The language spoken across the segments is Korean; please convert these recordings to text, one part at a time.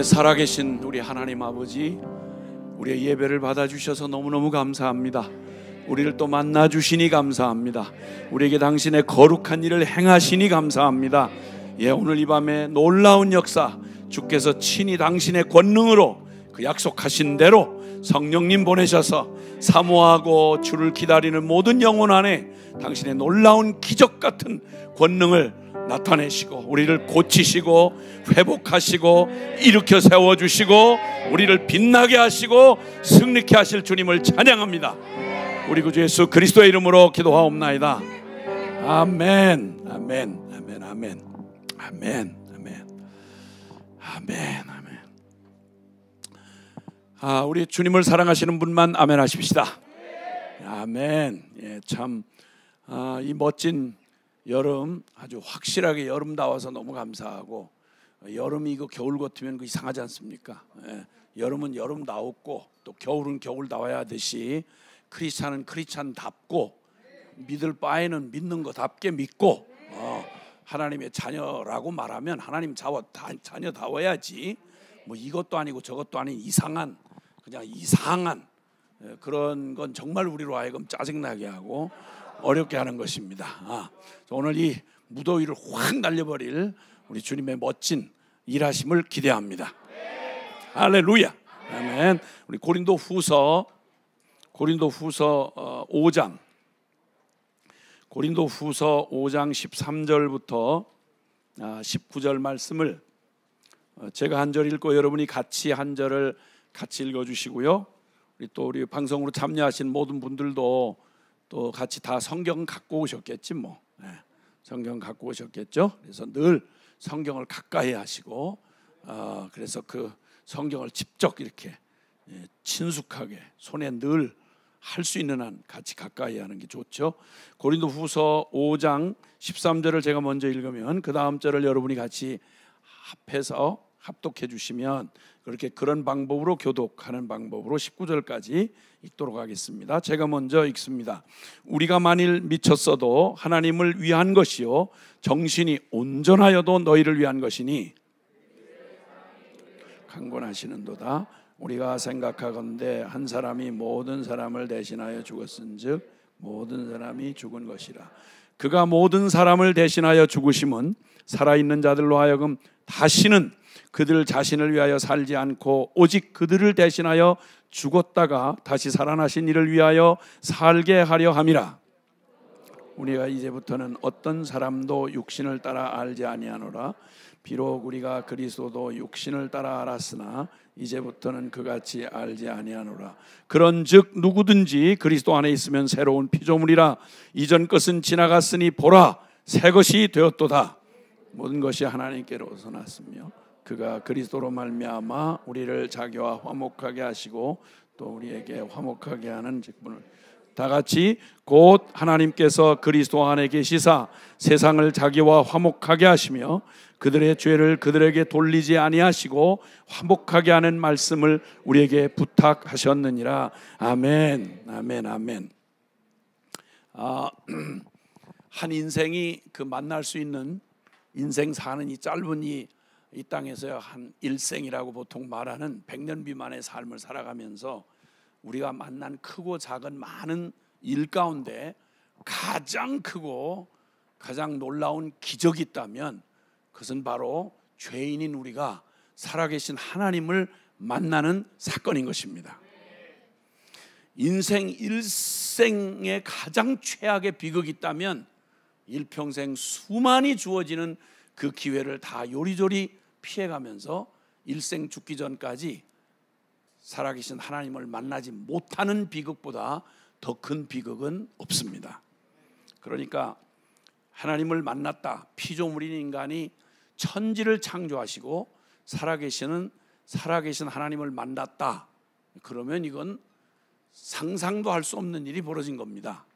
살아계신 우리 하나님 아버지, 우리의 예배를 받아주셔서 너무너무 감사합니다. 우리를 또 만나주시니 감사합니다. 우리에게 당신의 거룩한 일을 행하시니 감사합니다. 오늘 이 밤에 놀라운 역사, 주께서 친히 당신의 권능으로 그 약속하신 대로 성령님 보내셔서 사모하고 주를 기다리는 모든 영혼 안에 당신의 놀라운 기적 같은 권능을 나타내시고 우리를 고치시고 회복하시고 일으켜 세워주시고 우리를 빛나게 하시고 승리케 하실 주님을 찬양합니다. 우리 구주 예수 그리스도의 이름으로 기도하옵나이다. 아멘. 아멘. 아멘. 아멘. 아멘. 아멘. 아멘. 아멘. 우리 주님을 사랑하시는 분만 아멘 하십시다. 아멘. 이 멋진 여름, 아주 확실하게 여름다워서 너무 감사하고, 여름이 이거 겨울 같으면 이상하지 않습니까? 여름은 여름다웠고 또 겨울은 겨울다워야 하듯이 크리스찬은 크리스찬답고 믿을 바에는 믿는 거답게 믿고 하나님의 자녀라고 말하면 하나님 자녀다워야지 뭐 이것도 아니고 저것도 아닌 그냥 이상한 그런 건 정말 우리로 하여금 짜증나게 하고 어렵게 하는 것입니다. 오늘 이 무더위를 확 날려버릴 우리 주님의 멋진 일하심을 기대합니다. 할렐루야. 아멘. 우리 고린도후서 5장 13절부터 19절 말씀을 제가 한 절 읽고 여러분이 같이 한 절을 같이 읽어주시고요. 우리 방송으로 참여하신 모든 분들도 또 같이 다 성경 갖고 오셨겠지 뭐. 성경 갖고 오셨겠죠. 그래서 늘 성경을 가까이 하시고 그래서 그 성경을 직접 이렇게 친숙하게 손에 늘 할 수 있는 한 같이 가까이 하는 게 좋죠. 고린도후서 5장 13절을 제가 먼저 읽으면 그 다음 절을 여러분이 같이 합해서 합독해 주시면 그런 방법으로 교독하는 방법으로 19절까지 읽도록 하겠습니다. 제가 먼저 읽습니다. 우리가 만일 미쳤어도 하나님을 위한 것이요 정신이 온전하여도 너희를 위한 것이니 강권하시는도다. 우리가 생각하건대 한 사람이 모든 사람을 대신하여 죽었은즉 모든 사람이 죽은 것이라. 그가 모든 사람을 대신하여 죽으심은 살아있는 자들로 하여금 다시는 그들 자신을 위하여 살지 않고 오직 그들을 대신하여 죽었다가 다시 살아나신 이를 위하여 살게 하려 함이라. 우리가 이제부터는 어떤 사람도 육신을 따라 알지 아니하노라. 비록 우리가 그리스도도 육신을 따라 알았으나 이제부터는 그같이 알지 아니하노라. 그런즉 누구든지 그리스도 안에 있으면 새로운 피조물이라. 이전 것은 지나갔으니 보라 새 것이 되었도다. 모든 것이 하나님께로서 났으며 그가 그리스도로 말미암아 우리를 자기와 화목하게 하시고 또 우리에게 화목하게 하는 직분을 다 같이 곧 하나님께서 그리스도 안에 계시사 세상을 자기와 화목하게 하시며 그들의 죄를 그들에게 돌리지 아니하시고 화목하게 하는 말씀을 우리에게 부탁하셨느니라. 아멘. 아멘. 아멘. 한 인생이 만날 수 있는 인생 사는 이 짧은 이 땅에서요 한 일생이라고 보통 말하는 100년 미만의 삶을 살아가면서 우리가 만난 크고 작은 많은 일 가운데 가장 크고 가장 놀라운 기적이 있다면 그것은 바로 죄인인 우리가 살아계신 하나님을 만나는 사건인 것입니다. 인생 일생에 가장 최악의 비극이 있다면 일평생 수많이 주어지는 그 기회를 다 요리조리 피해가면서 일생 죽기 전까지 살아계신 하나님을 만나지 못하는 비극보다 더 큰 비극은 없습니다. 그러니까 하나님을 만났다. 피조물인 인간이 천지를 창조하시고 살아계신 하나님을 만났다. 그러면 이건 상상도 할 수 없는 일이 벌어진 겁니다.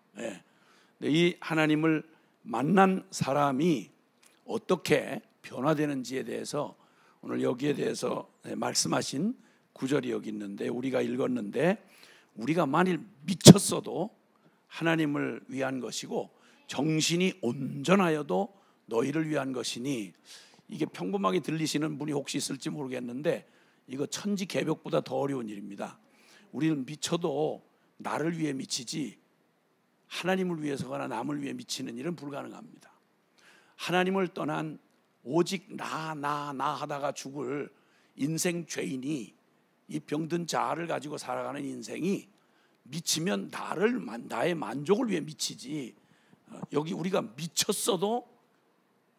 이 하나님을 만난 사람이 어떻게 변화되는지에 대해서 오늘 여기에 대해서 말씀하신 구절이 여기 있는데 우리가 읽었는데 우리가 만일 미쳤어도 하나님을 위한 것이고 정신이 온전하여도 너희를 위한 것이니 이게 평범하게 들리시는 분이 혹시 있을지 모르겠는데 이거 천지개벽보다 더 어려운 일입니다. 우리는 미쳐도 나를 위해 미치지 하나님을 위해서거나 남을 위해 미치는 일은 불가능합니다. 하나님을 떠난 오직 나 하다가 죽을 인생 죄인이, 이 병든 자아를 가지고 살아가는 인생이 미치면 나의 만족을 위해 미치지, 여기 우리가 미쳤어도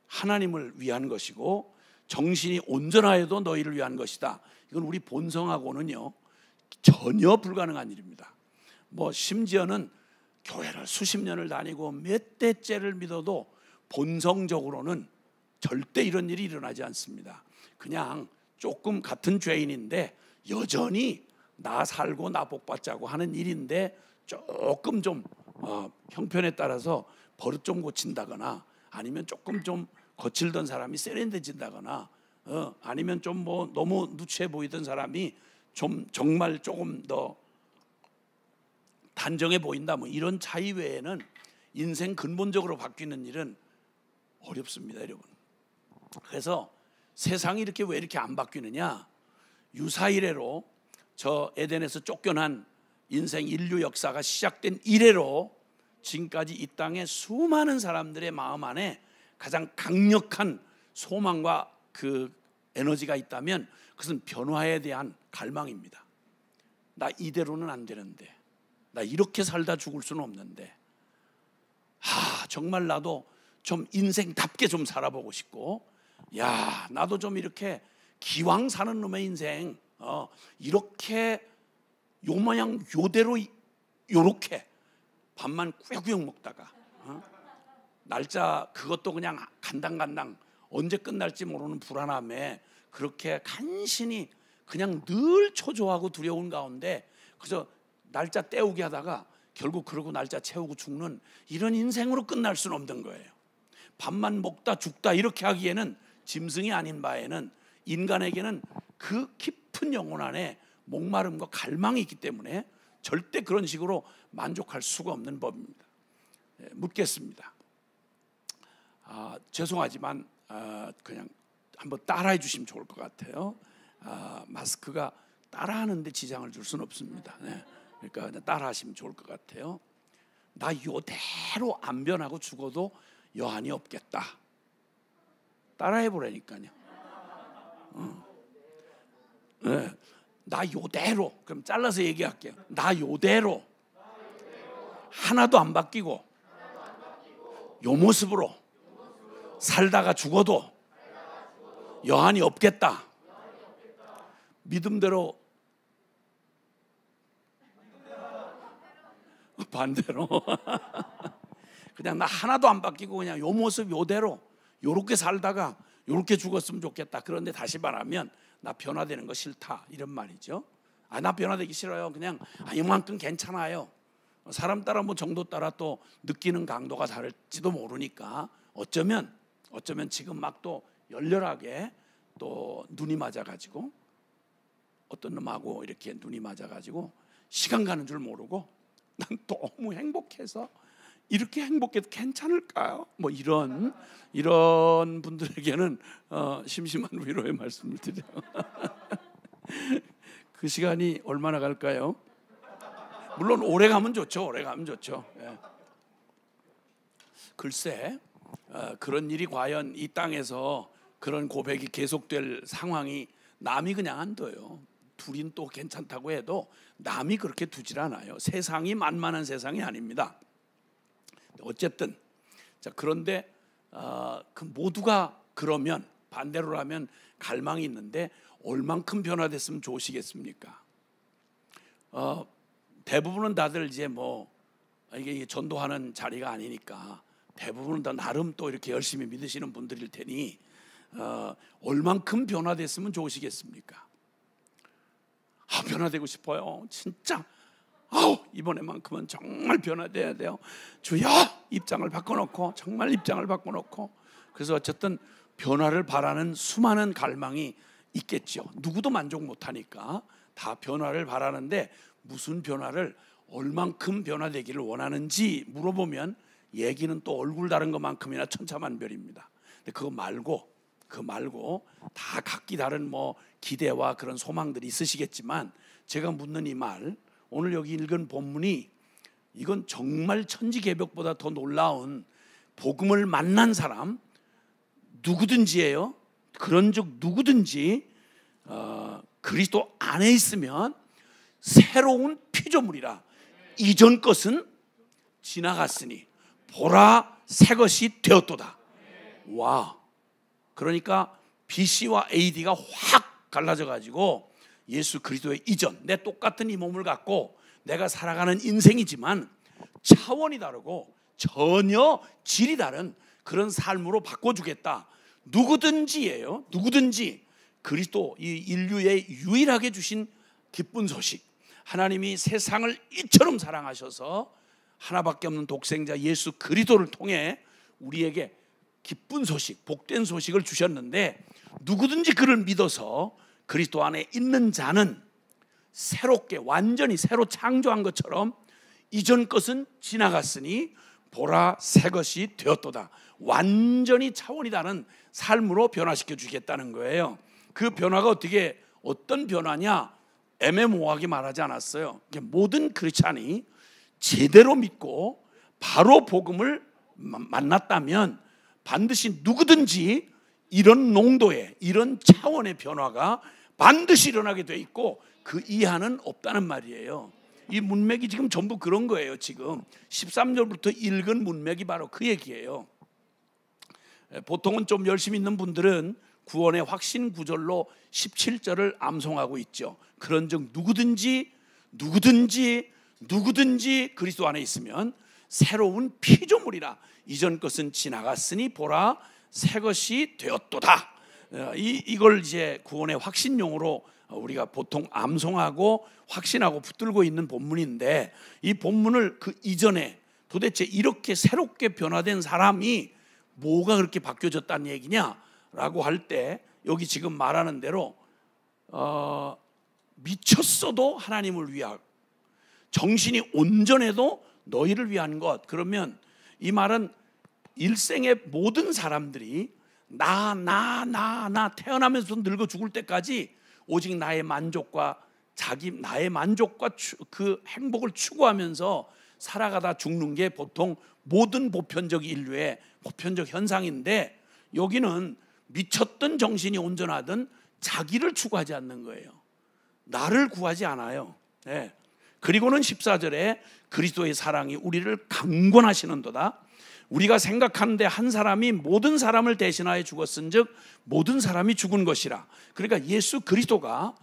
하나님을 위한 것이고 정신이 온전하여도 너희를 위한 것이다. 이건 우리 본성하고는요 전혀 불가능한 일입니다. 뭐 심지어는 교회를 수십 년을 다니고 몇 대째를 믿어도 본성적으로는 절대 이런 일이 일어나지 않습니다. 그냥 조금 같은 죄인인데 여전히 나 살고 나 복받자고 하는 일인데 조금 좀 형편에 따라서 버릇 좀 고친다거나 아니면 조금 좀 거칠던 사람이 세련돼진다거나 아니면 좀 뭐 너무 누추해 보이던 사람이 좀 정말 조금 더 단정해 보인다, 뭐 이런 차이 외에는 인생 근본적으로 바뀌는 일은 어렵습니다, 여러분. 그래서 세상이 이렇게 왜 이렇게 안 바뀌느냐? 유사 이래로 저 에덴에서 쫓겨난 인생 인류 역사가 시작된 이래로 지금까지 이 땅에 수많은 사람들의 마음 안에 가장 강력한 소망과 그 에너지가 있다면 그것은 변화에 대한 갈망입니다. 나 이대로는 안 되는데, 나 이렇게 살다 죽을 수는 없는데, 정말 나도 좀 인생답게 좀 살아보고 싶고, 야 나도 좀 이렇게 기왕 사는 놈의 인생 이렇게 요 모양 요대로 요렇게 밥만 꾸역꾸역 먹다가 날짜 그것도 그냥 간당간당 언제 끝날지 모르는 불안함에 그렇게 간신히 그냥 늘 초조하고 두려운 가운데 그저 날짜 때우기 하다가 결국 그러고 날짜 채우고 죽는 이런 인생으로 끝날 수는 없는 거예요. 밥만 먹다 죽다 이렇게 하기에는 짐승이 아닌 바에는 인간에게는 그 깊은 영혼 안에 목마름과 갈망이 있기 때문에 절대 그런 식으로 만족할 수가 없는 법입니다. 묻겠습니다. 죄송하지만 그냥 한번 따라해 주시면 좋을 것 같아요. 마스크가 따라하는데 지장을 줄 수는 없습니다. 그러니까 따라하시면 좋을 것 같아요. 나 이대로 안 변하고 죽어도 여한이 없겠다. 따라해 보라니까요. 나 이대로, 그럼 잘라서 얘기할게요. 나 이대로 하나도 안 바뀌고 요 모습으로 살다가 죽어도 여한이 없겠다. 믿음대로 반대로 그냥 나 하나도 안 바뀌고 그냥 요 모습 요대로 요렇게 살다가 요렇게 죽었으면 좋겠다. 그런데 다시 말하면 나 변화되는 거 싫다 이런 말이죠. 나 변화되기 싫어요. 그냥 이만큼 괜찮아요. 사람 따라 뭐 정도 따라 또 느끼는 강도가 다를지도 모르니까 어쩌면 지금 막 또 열렬하게 또 눈이 맞아가지고 어떤 놈하고 이렇게 눈이 맞아가지고 시간 가는 줄 모르고 난 너무 행복해서 이렇게 행복해도 괜찮을까요? 뭐 이런 분들에게는 심심한 위로의 말씀을 드려요. 그 시간이 얼마나 갈까요? 물론 오래 가면 좋죠. 오래 가면 좋죠. 글쎄 그런 일이 과연 이 땅에서 그런 고백이 계속될 상황이 남이 그냥 안 둬요. 둘인 또 괜찮다고 해도 남이 그렇게 두질 않아요. 세상이 만만한 세상이 아닙니다. 어쨌든 그런데 그 모두가 그러면 반대로라면 갈망이 있는데 얼만큼 변화됐으면 좋으시겠습니까? 대부분은 다들 이제 뭐 이게 전도하는 자리가 아니니까 대부분은 다 나름 또 이렇게 열심히 믿으시는 분들일 테니 얼만큼 변화됐으면 좋으시겠습니까? 변화되고 싶어요. 진짜 이번에만큼은 정말 변화돼야 돼요. 주여 입장을 바꿔놓고 정말 입장을 바꿔놓고 그래서 어쨌든 변화를 바라는 수많은 갈망이 있겠죠. 누구도 만족 못하니까 다 변화를 바라는데 무슨 변화를 얼만큼 변화되기를 원하는지 물어보면 얘기는 또 얼굴 다른 것만큼이나 천차만별입니다. 근데 그거 말고 그 말고 다 각기 다른 뭐 기대와 그런 소망들이 있으시겠지만, 제가 묻는 이 말, 오늘 여기 읽은 본문이 이건 정말 천지개벽보다 더 놀라운 복음을 만난 사람 누구든지예요. 그런즉 누구든지 그리스도 안에 있으면 새로운 피조물이라. 이전 것은 지나갔으니 보라 새 것이 되었도다. 와, 그러니까 BC와 AD가 확 갈라져 가지고 예수 그리스도의 이전, 내 똑같은 이 몸을 갖고 내가 살아가는 인생이지만 차원이 다르고 전혀 질이 다른 그런 삶으로 바꿔주겠다. 누구든지예요. 누구든지 그리스도, 이 인류에 유일하게 주신 기쁜 소식, 하나님이 세상을 이처럼 사랑하셔서 하나밖에 없는 독생자 예수 그리스도를 통해 우리에게 기쁜 소식, 복된 소식을 주셨는데, 누구든지 그를 믿어서 그리스도 안에 있는 자는 새롭게, 완전히 새로 창조한 것처럼 이전 것은 지나갔으니 보라 새 것이 되었도다. 완전히 차원이 다른 삶으로 변화시켜 주겠다는 거예요. 그 변화가 어떤 변화냐? 애매모호하게 말하지 않았어요. 모든 크리스찬이 제대로 믿고 바로 복음을 만났다면 반드시 누구든지 이런 농도의, 이런 차원의 변화가 반드시 일어나게 돼 있고 그 이하는 없다는 말이에요. 이 문맥이 지금 전부 그런 거예요. 지금 13절부터 읽은 문맥이 바로 그 얘기예요. 보통은 좀 열심히 있는 분들은 구원의 확신 구절로 17절을 암송하고 있죠. 그런즉 누구든지 그리스도 안에 있으면 새로운 피조물이라. 이전 것은 지나갔으니 보라 새 것이 되었도다. 이걸 이제 구원의 확신용으로 우리가 보통 암송하고 확신하고 붙들고 있는 본문인데, 이 본문을 그 이전에 도대체 이렇게 새롭게 변화된 사람이 뭐가 그렇게 바뀌어졌다는 얘기냐라고 할 때, 여기 지금 말하는 대로 미쳤어도 하나님을 위하고 정신이 온전해도 너희를 위한 것. 그러면 이 말은 일생의 모든 사람들이 나 태어나면서 늙어 죽을 때까지 오직 나의 만족과 나의 만족과 그 행복을 추구하면서 살아가다 죽는 게 보통 모든 보편적 인류의 보편적 현상인데, 여기는 미쳤든 정신이 온전하든 자기를 추구하지 않는 거예요. 나를 구하지 않아요. 네. 그리고는 14절에 그리스도의 사랑이 우리를 강권하시는도다. 우리가 생각하는데 한 사람이 모든 사람을 대신하여 죽었은즉 모든 사람이 죽은 것이라. 그러니까 예수 그리스도가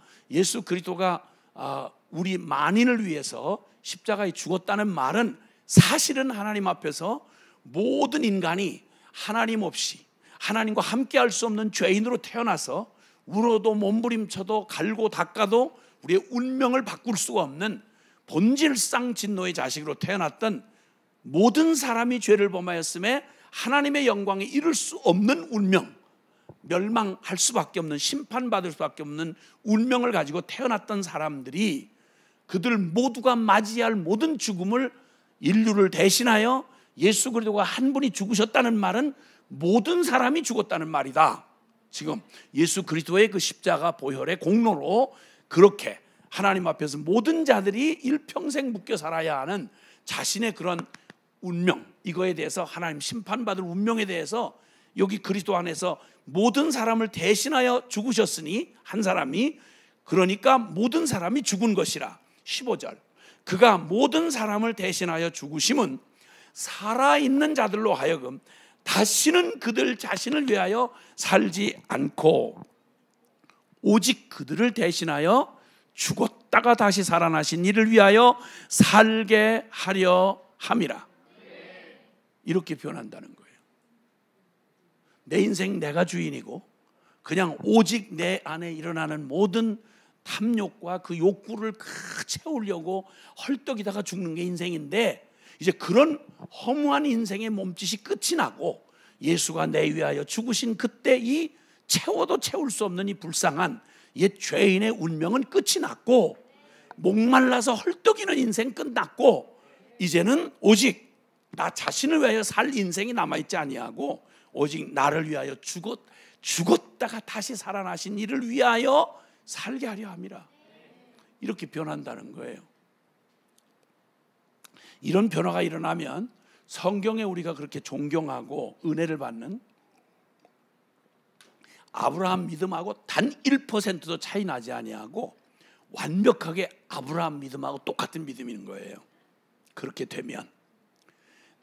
우리 만인을 위해서 십자가에 죽었다는 말은 사실은 하나님 앞에서 모든 인간이 하나님 없이 하나님과 함께할 수 없는 죄인으로 태어나서 울어도 몸부림쳐도 갈고 닦아도 우리의 운명을 바꿀 수가 없는 본질상 진노의 자식으로 태어났던 모든 사람이 죄를 범하였음에 하나님의 영광에 이를 수 없는 운명, 멸망할 수밖에 없는, 심판받을 수밖에 없는 운명을 가지고 태어났던 사람들이, 그들 모두가 맞이할 모든 죽음을 인류를 대신하여 예수 그리스도가 한 분이 죽으셨다는 말은 모든 사람이 죽었다는 말이다. 지금 예수 그리스도의 그 십자가 보혈의 공로로 그렇게 하나님 앞에서 모든 자들이 일평생 묶여 살아야 하는 자신의 그런 운명, 이거에 대해서 하나님 심판받을 운명에 대해서 여기 그리스도 안에서 모든 사람을 대신하여 죽으셨으니, 한 사람이, 그러니까 모든 사람이 죽은 것이라. 15절, 그가 모든 사람을 대신하여 죽으심은 살아있는 자들로 하여금 다시는 그들 자신을 위하여 살지 않고 오직 그들을 대신하여 죽었다가 다시 살아나신 이를 위하여 살게 하려 함이라. 이렇게 표현한다는 거예요. 내 인생 내가 주인이고 그냥 오직 내 안에 일어나는 모든 탐욕과 그 욕구를 채우려고 헐떡이다가 죽는 게 인생인데, 이제 그런 허무한 인생의 몸짓이 끝이 나고 예수가 내 위하여 죽으신 그때 이 채워도 채울 수 없는 이 불쌍한 옛 죄인의 운명은 끝이 났고, 목말라서 헐떡이는 인생 끝났고, 이제는 오직 나 자신을 위하여 살 인생이 남아있지 아니하고 오직 나를 위하여 죽었다가 다시 살아나신 이를 위하여 살게 하려 함이라. 이렇게 변한다는 거예요. 이런 변화가 일어나면 성경에 우리가 그렇게 존경하고 은혜를 받는 아브라함 믿음하고 단 1%도 차이 나지 아니하고 완벽하게 아브라함 믿음하고 똑같은 믿음인 거예요. 그렇게 되면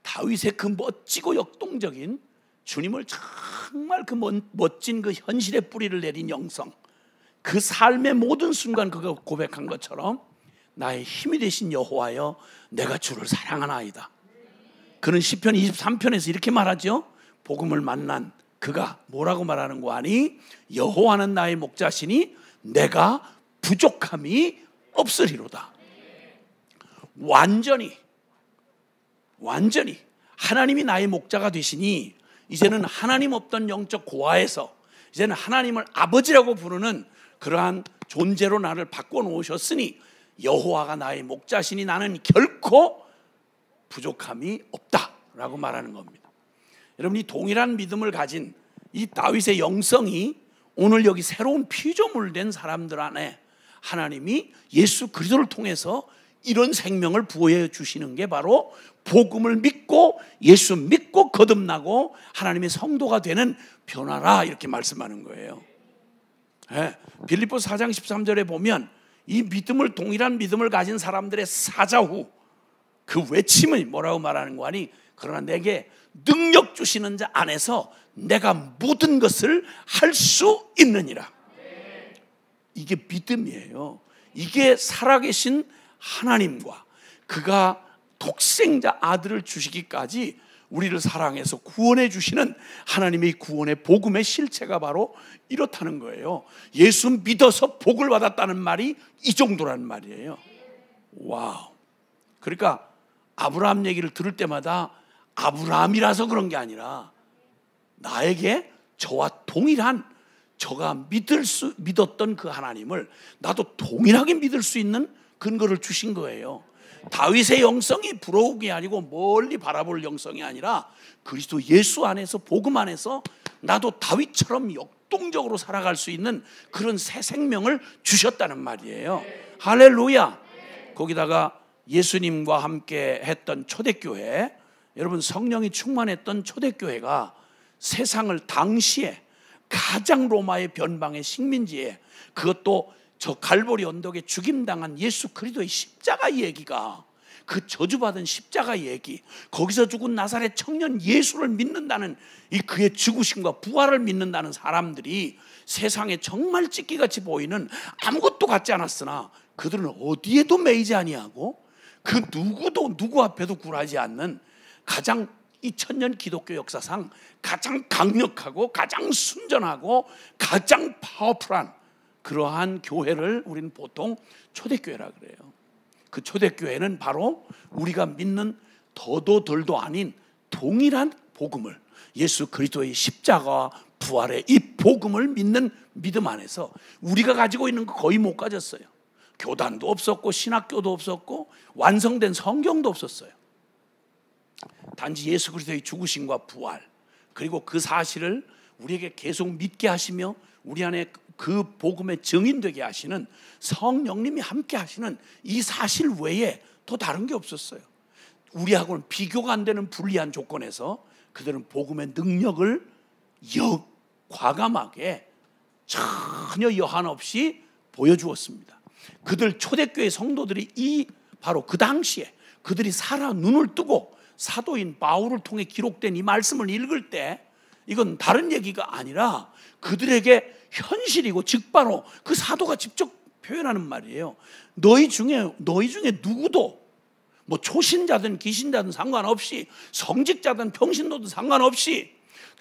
다윗의 그 멋지고 역동적인 주님을 정말 그 멋진 그 현실의 뿌리를 내린 영성, 그 삶의 모든 순간 그가 고백한 것처럼 나의 힘이 되신 여호와여 내가 주를 사랑하나이다. 그는 시편 23편에서 이렇게 말하죠. 복음을 만난 그가 뭐라고 말하는 거 아니? 여호와는 나의 목자시니 내가 부족함이 없으리로다. 완전히 하나님이 나의 목자가 되시니 이제는 하나님 없던 영적 고아에서 이제는 하나님을 아버지라고 부르는 그러한 존재로 나를 바꿔놓으셨으니 여호와가 나의 목자시니 나는 결코 부족함이 없다라고 말하는 겁니다. 여러분, 이 동일한 믿음을 가진 이 다윗의 영성이 오늘 여기 새로운 피조물 된 사람들 안에 하나님이 예수 그리스도를 통해서 이런 생명을 부어해 주시는 게 바로 복음을 믿고 예수 믿고 거듭나고 하나님의 성도가 되는 변화라, 이렇게 말씀하는 거예요. 빌립보서 4장 13절에 보면 이 믿음을, 동일한 믿음을 가진 사람들의 사자후 그 외침을 뭐라고 말하는 거 아니? 그러나 내게 능력 주시는 자 안에서 내가 모든 것을 할 수 있느니라. 이게 믿음이에요. 이게 살아계신 하나님과 그가 독생자 아들을 주시기까지 우리를 사랑해서 구원해 주시는 하나님의 구원의 복음의 실체가 바로 이렇다는 거예요. 예수 믿어서 복을 받았다는 말이 이 정도라는 말이에요. 와우. 그러니까 아브라함 얘기를 들을 때마다 아브라함이라서 그런 게 아니라 나에게 저와 동일한, 저가 믿었던 그 하나님을 나도 동일하게 믿을 수 있는 근거를 주신 거예요. 다윗의 영성이 부러움이 아니고 멀리 바라볼 영성이 아니라 그리스도 예수 안에서, 복음 안에서 나도 다윗처럼 역동적으로 살아갈 수 있는 그런 새 생명을 주셨다는 말이에요. 할렐루야. 거기다가 예수님과 함께 했던 초대교회, 여러분 성령이 충만했던 초대교회가 세상을 당시에 가장 로마의 변방의 식민지에, 그것도 저 갈보리 언덕에 죽임당한 예수 그리스도의 십자가 얘기가, 그 저주받은 십자가 얘기, 거기서 죽은 나사렛 청년 예수를 믿는다는 이 그의 죽으심과 부활을 믿는다는 사람들이 세상에 정말 찢기같이 보이는 아무것도 같지 않았으나 그들은 어디에도 매이지 아니하고 그 누구도 누구 앞에도 굴하지 않는 가장 2000년 기독교 역사상 가장 강력하고 가장 순전하고 가장 파워풀한 그러한 교회를 우리는 보통 초대교회라 그래요. 그 초대교회는 바로 우리가 믿는 더도 덜도 아닌 동일한 복음을, 예수 그리스도의 십자가와 부활의 이 복음을 믿는 믿음 안에서 우리가 가지고 있는 거 거의 못 가졌어요. 교단도 없었고 신학교도 없었고 완성된 성경도 없었어요. 단지 예수 그리스도의 죽으심과 부활, 그리고 그 사실을 우리에게 계속 믿게 하시며 우리 안에 그 복음의 증인되게 하시는 성령님이 함께 하시는 이 사실 외에 또 다른 게 없었어요. 우리하고는 비교가 안 되는 불리한 조건에서 그들은 복음의 능력을 과감하게 전혀 여한 없이 보여주었습니다. 그들 초대교회 성도들이 바로 그 당시에 그들이 살아 눈을 뜨고 사도인 바울을 통해 기록된 이 말씀을 읽을 때 이건 다른 얘기가 아니라 그들에게 현실이고 즉바로 그 사도가 직접 표현하는 말이에요. 너희 중에 누구도 뭐 초신자든 기신자든 상관없이 성직자든 평신도든 상관없이,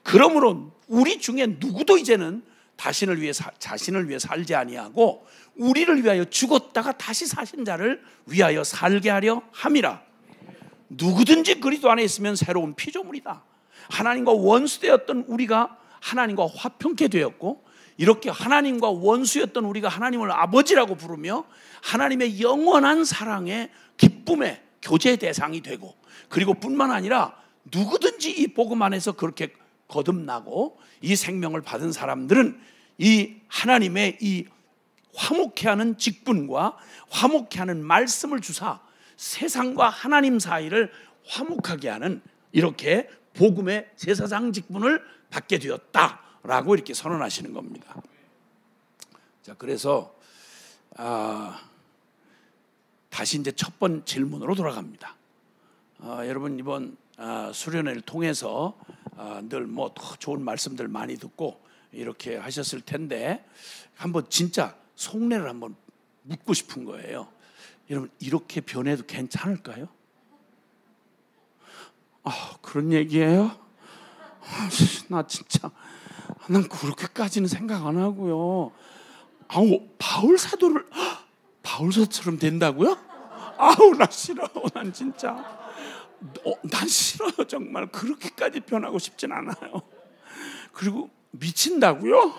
그러므로 우리 중에 누구도 이제는 자신을 위해 살지 아니하고 우리를 위하여 죽었다가 다시 사신 자를 위하여 살게 하려 함이라. 누구든지 그리스도 안에 있으면 새로운 피조물이다. 하나님과 원수되었던 우리가 하나님과 화평케 되었고, 이렇게 하나님과 원수였던 우리가 하나님을 아버지라고 부르며 하나님의 영원한 사랑의 기쁨의 교제 대상이 되고, 그리고 뿐만 아니라 누구든지 이 복음 안에서 그렇게 거듭나고 이 생명을 받은 사람들은 이 하나님의 이 화목케 하는 직분과 화목케 하는 말씀을 주사 세상과 하나님 사이를 화목하게 하는 이렇게 복음의 제사장 직분을 받게 되었다라고 이렇게 선언하시는 겁니다. 자, 그래서 다시 이제 첫 번째 질문으로 돌아갑니다. 여러분 이번 수련회를 통해서 늘 뭐 좋은 말씀들 많이 듣고 이렇게 하셨을 텐데 한번 진짜 속내를 한번 묻고 싶은 거예요. 여러분 이렇게 변해도 괜찮을까요? 그런 얘기예요? 나 진짜 난 그렇게까지는 생각 안 하고요. 바울 사도를 바울 사도처럼 된다고요? 나 싫어. 난 진짜 난 싫어요. 정말 그렇게까지 변하고 싶진 않아요. 그리고 미친다고요?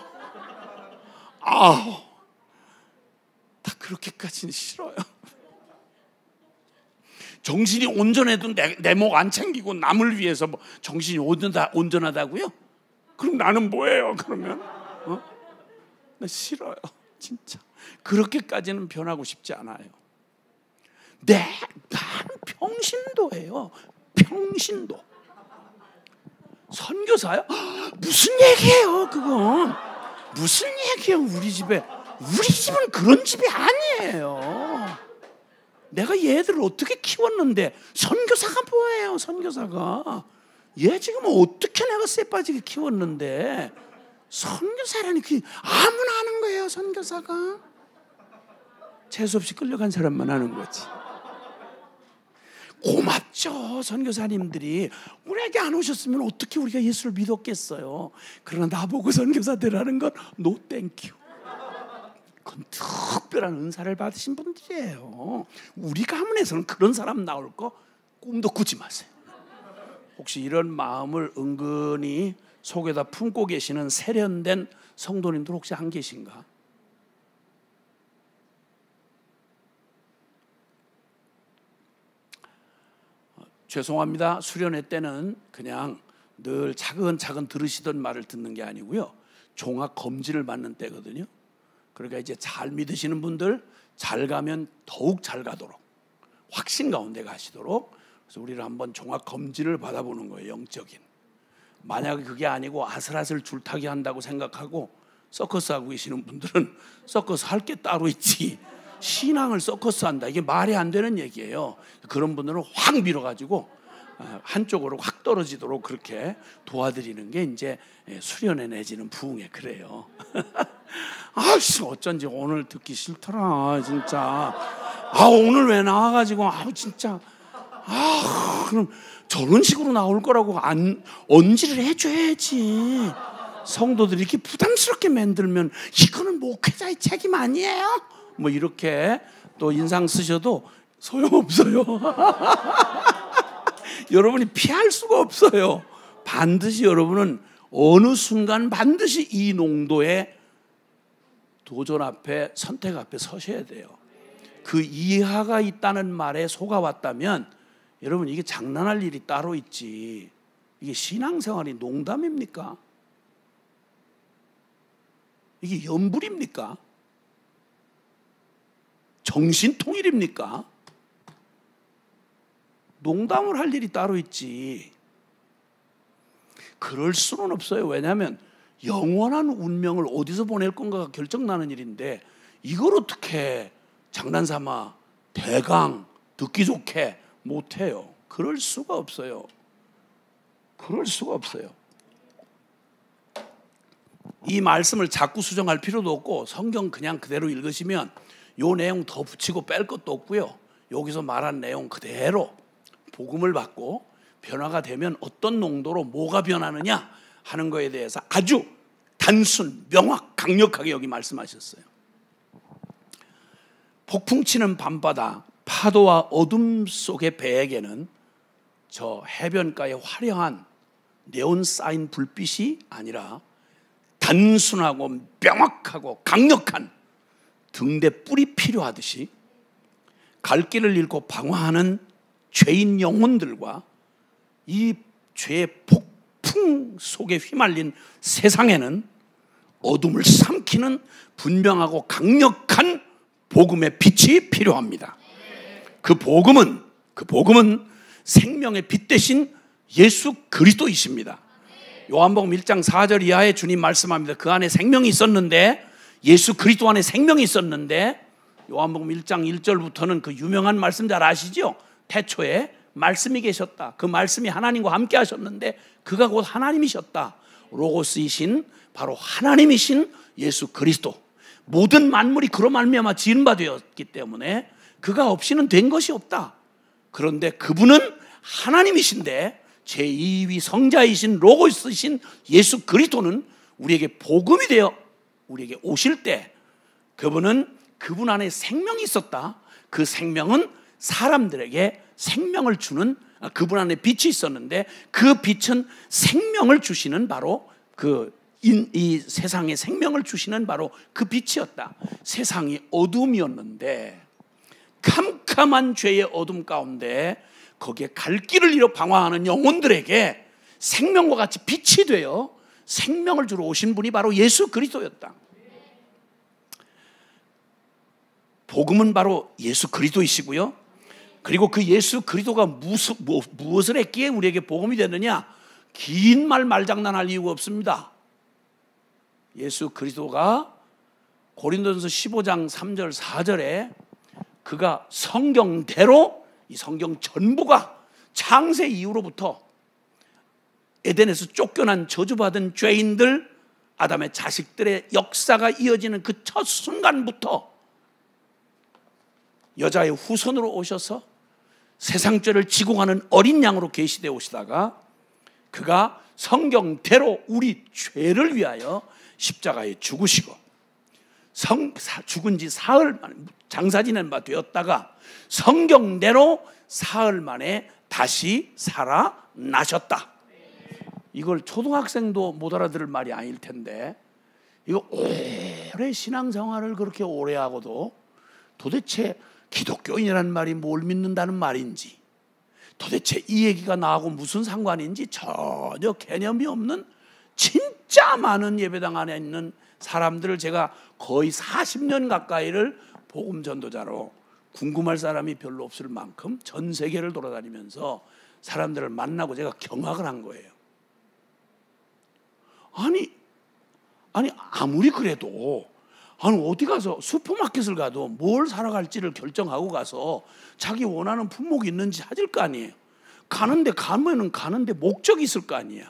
다 그렇게까지는 싫어요. 정신이 온전해도 내 목 안 챙기고 남을 위해서 뭐 정신이 온전하다고요? 그럼 나는 뭐예요? 그러면 나 싫어요. 진짜 그렇게까지는 변하고 싶지 않아요. 나는 평신도예요. 평신도. 선교사요? 무슨 얘기예요 그건? 무슨 얘기예요? 우리 집은 그런 집이 아니에요. 내가 얘들을 어떻게 키웠는데 선교사가 뭐예요? 선교사가 얘 지금 어떻게 내가 쎄 빠지게 키웠는데 선교사라니 그 아무나 하는 거예요. 선교사가 재수없이 끌려간 사람만 하는 거지. 고맙죠. 선교사님들이 우리에게 안 오셨으면 어떻게 우리가 예수를 믿었겠어요. 그러나 나보고 선교사 되라는 건 노 땡큐. 그건 특별한 은사를 받으신 분들이에요. 우리 가문에서는 그런 사람 나올 거 꿈도 꾸지 마세요. 혹시 이런 마음을 은근히 속에다 품고 계시는 세련된 성도님들 혹시 안 계신가? 죄송합니다. 수련회 때는 그냥 늘 차근차근 들으시던 말을 듣는 게 아니고요. 종합 검진을 받는 때거든요. 그러니까 이제 잘 믿으시는 분들 잘 가면 더욱 잘 가도록 확신 가운데 가시도록 그래서 우리를 한번 종합 검진을 받아보는 거예요. 영적인. 만약에 그게 아니고 아슬아슬 줄타기 한다고 생각하고 서커스 하고 계시는 분들은 서커스 할 게 따로 있지 신앙을 서커스 한다 이게 말이 안 되는 얘기예요. 그런 분들은 확 밀어가지고 한쪽으로 확 떨어지도록 그렇게 도와드리는 게 이제 수련회 내지는 부흥회 그래요. 어쩐지 오늘 듣기 싫더라 진짜. 오늘 왜 나와가지고 진짜 그럼 저런 식으로 나올 거라고 언지를 해줘야지. 성도들이 이렇게 부담스럽게 만들면 이거는 목회자의 책임 아니에요? 뭐 이렇게 또 인상 쓰셔도 소용없어요. 여러분이 피할 수가 없어요. 반드시 여러분은 어느 순간 반드시 이 농도의 도전 앞에 선택 앞에 서셔야 돼요. 그 이하가 있다는 말에 속아왔다면 여러분 이게 장난할 일이 따로 있지 이게 신앙생활이 농담입니까? 이게 연불입니까? 정신통일입니까? 농담을 할 일이 따로 있지. 그럴 수는 없어요. 왜냐하면 영원한 운명을 어디서 보낼 건가가 결정나는 일인데 이걸 어떻게 장난삼아 대강 듣기 좋게 못해요. 그럴 수가 없어요. 그럴 수가 없어요. 이 말씀을 자꾸 수정할 필요도 없고 성경 그냥 그대로 읽으시면 요 내용 더 붙이고 뺄 것도 없고요. 여기서 말한 내용 그대로 복음을 받고 변화가 되면 어떤 농도로 뭐가 변하느냐 하는 거에 대해서 아주 단순, 명확, 강력하게 여기 말씀하셨어요. 폭풍치는 밤바다, 파도와 어둠 속의 배에게는 저 해변가의 화려한 네온 사인 불빛이 아니라 단순하고 명확하고 강력한 등대 뿔이 필요하듯이 갈 길을 잃고 방황하는 죄인 영혼들과 이 죄의 폭풍 세상 속에 휘말린 세상에는 어둠을 삼키는 분명하고 강력한 복음의 빛이 필요합니다. 그 복음은 생명의 빛 대신 예수 그리스도이십니다. 요한복음 1장 4절 이하에 주님 말씀합니다. 그 안에 생명이 있었는데, 예수 그리스도 안에 생명이 있었는데, 요한복음 1장 1절부터는 그 유명한 말씀 잘 아시죠? 태초에 말씀이 계셨다. 그 말씀이 하나님과 함께 하셨는데 그가 곧 하나님이셨다. 로고스이신 바로 하나님이신 예수 그리스도. 모든 만물이 그로 말미암아 지은 바 되었기 때문에 그가 없이는 된 것이 없다. 그런데 그분은 하나님이신데 제2위 성자이신 로고스이신 예수 그리스도는 우리에게 복음이 되어 우리에게 오실 때 그분 안에 생명이 있었다. 그 생명은 사람들에게 생명을 주는, 그분 안에 빛이 있었는데 그 빛은 생명을 주시는 바로 이 세상에 생명을 주시는 바로 그 빛이었다. 세상이 어둠이었는데 캄캄한 죄의 어둠 가운데 거기에 갈 길을 잃어 방황하는 영혼들에게 생명과 같이 빛이 되어 생명을 주러 오신 분이 바로 예수 그리스도였다. 복음은 바로 예수 그리스도이시고요. 그리고 그 예수 그리스도가 무엇을 했기에 우리에게 복음이 되느냐? 긴 말장난할 이유가 없습니다. 예수 그리스도가 고린도전서 15장 3절 4절에 그가 성경대로, 이 성경 전부가 창세 이후로부터 에덴에서 쫓겨난 저주받은 죄인들, 아담의 자식들의 역사가 이어지는 그 첫 순간부터 여자의 후손으로 오셔서 세상 죄를 지고 가는 어린 양으로 계시되어 오시다가 그가 성경대로 우리 죄를 위하여 십자가에 죽으시고 죽은 지 사흘 만에 장사 지낸 바 되었다가 성경대로 사흘 만에 다시 살아나셨다. 이걸 초등학생도 못 알아들을 말이 아닐 텐데, 이거 오래 신앙생활을 그렇게 오래 하고도 도대체 기독교인이라는 말이 뭘 믿는다는 말인지, 도대체 이 얘기가 나하고 무슨 상관인지 전혀 개념이 없는 진짜 많은 예배당 안에 있는 사람들을 제가 거의 40년 가까이를 복음 전도자로, 궁금할 사람이 별로 없을 만큼 전 세계를 돌아다니면서 사람들을 만나고 제가 경악을 한 거예요. 아니 아무리 그래도 어디 가서 슈퍼마켓을 가도 뭘 사러 갈지를 결정하고 가서 자기 원하는 품목이 있는지 찾을 거 아니에요. 가면은 가는데 목적이 있을 거 아니에요.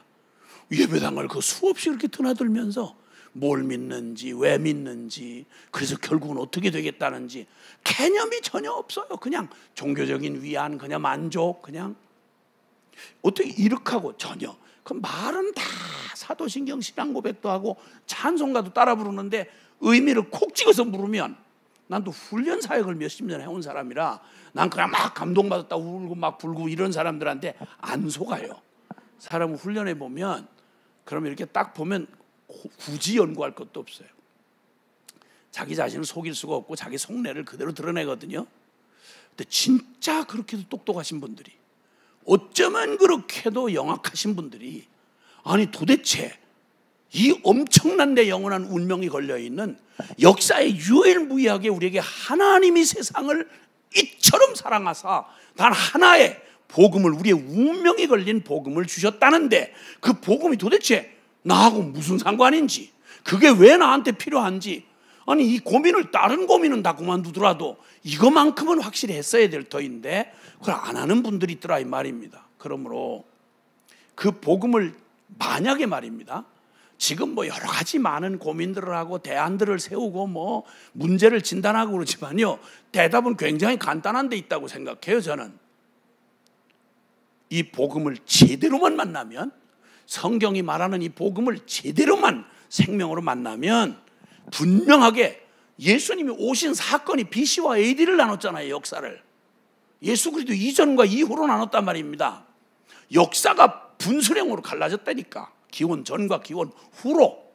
예배당을 그 수없이 그렇게 드나들면서 뭘 믿는지, 왜 믿는지, 그래서 결국은 어떻게 되겠다는지 개념이 전혀 없어요. 그냥 종교적인 위안, 그냥 만족, 그냥 어떻게 이렇게 하고 전혀. 그 말은 다 사도신경 신앙 고백도 하고 찬송가도 따라 부르는데 의미를 콕 찍어서 물으면, 난 또 훈련 사역을 몇십 년 해온 사람이라 난 그냥 막 감동받았다 울고 막 불고 이런 사람들한테 안 속아요. 사람을 훈련해 보면 그러면 이렇게 딱 보면 굳이 연구할 것도 없어요. 자기 자신을 속일 수가 없고 자기 속내를 그대로 드러내거든요. 근데 진짜 그렇게도 똑똑하신 분들이, 어쩌면 그렇게도 영악하신 분들이, 아니 도대체 이 엄청난 데 영원한 운명이 걸려있는 역사의 유일무이하게 우리에게 하나님이 세상을 이처럼 사랑하사 단 하나의 복음을, 우리의 운명이 걸린 복음을 주셨다는데 그 복음이 도대체 나하고 무슨 상관인지, 그게 왜 나한테 필요한지, 아니 이 고민을, 다른 고민은 다 그만두더라도 이거만큼은 확실히 했어야 될 터인데 그걸 안 하는 분들이 있더라 이 말입니다. 그러므로 그 복음을 만약에 말입니다, 지금 뭐 여러 가지 많은 고민들을 하고 대안들을 세우고 뭐 문제를 진단하고 그러지만요, 대답은 굉장히 간단한 데 있다고 생각해요. 저는 이 복음을 제대로만 만나면, 성경이 말하는 이 복음을 제대로만 생명으로 만나면 분명하게 예수님이 오신 사건이 BC와 AD를 나눴잖아요. 역사를 예수 그리스도 이전과 이후로 나눴단 말입니다. 역사가 분수령으로 갈라졌다니까. 기원 전과 기원 후로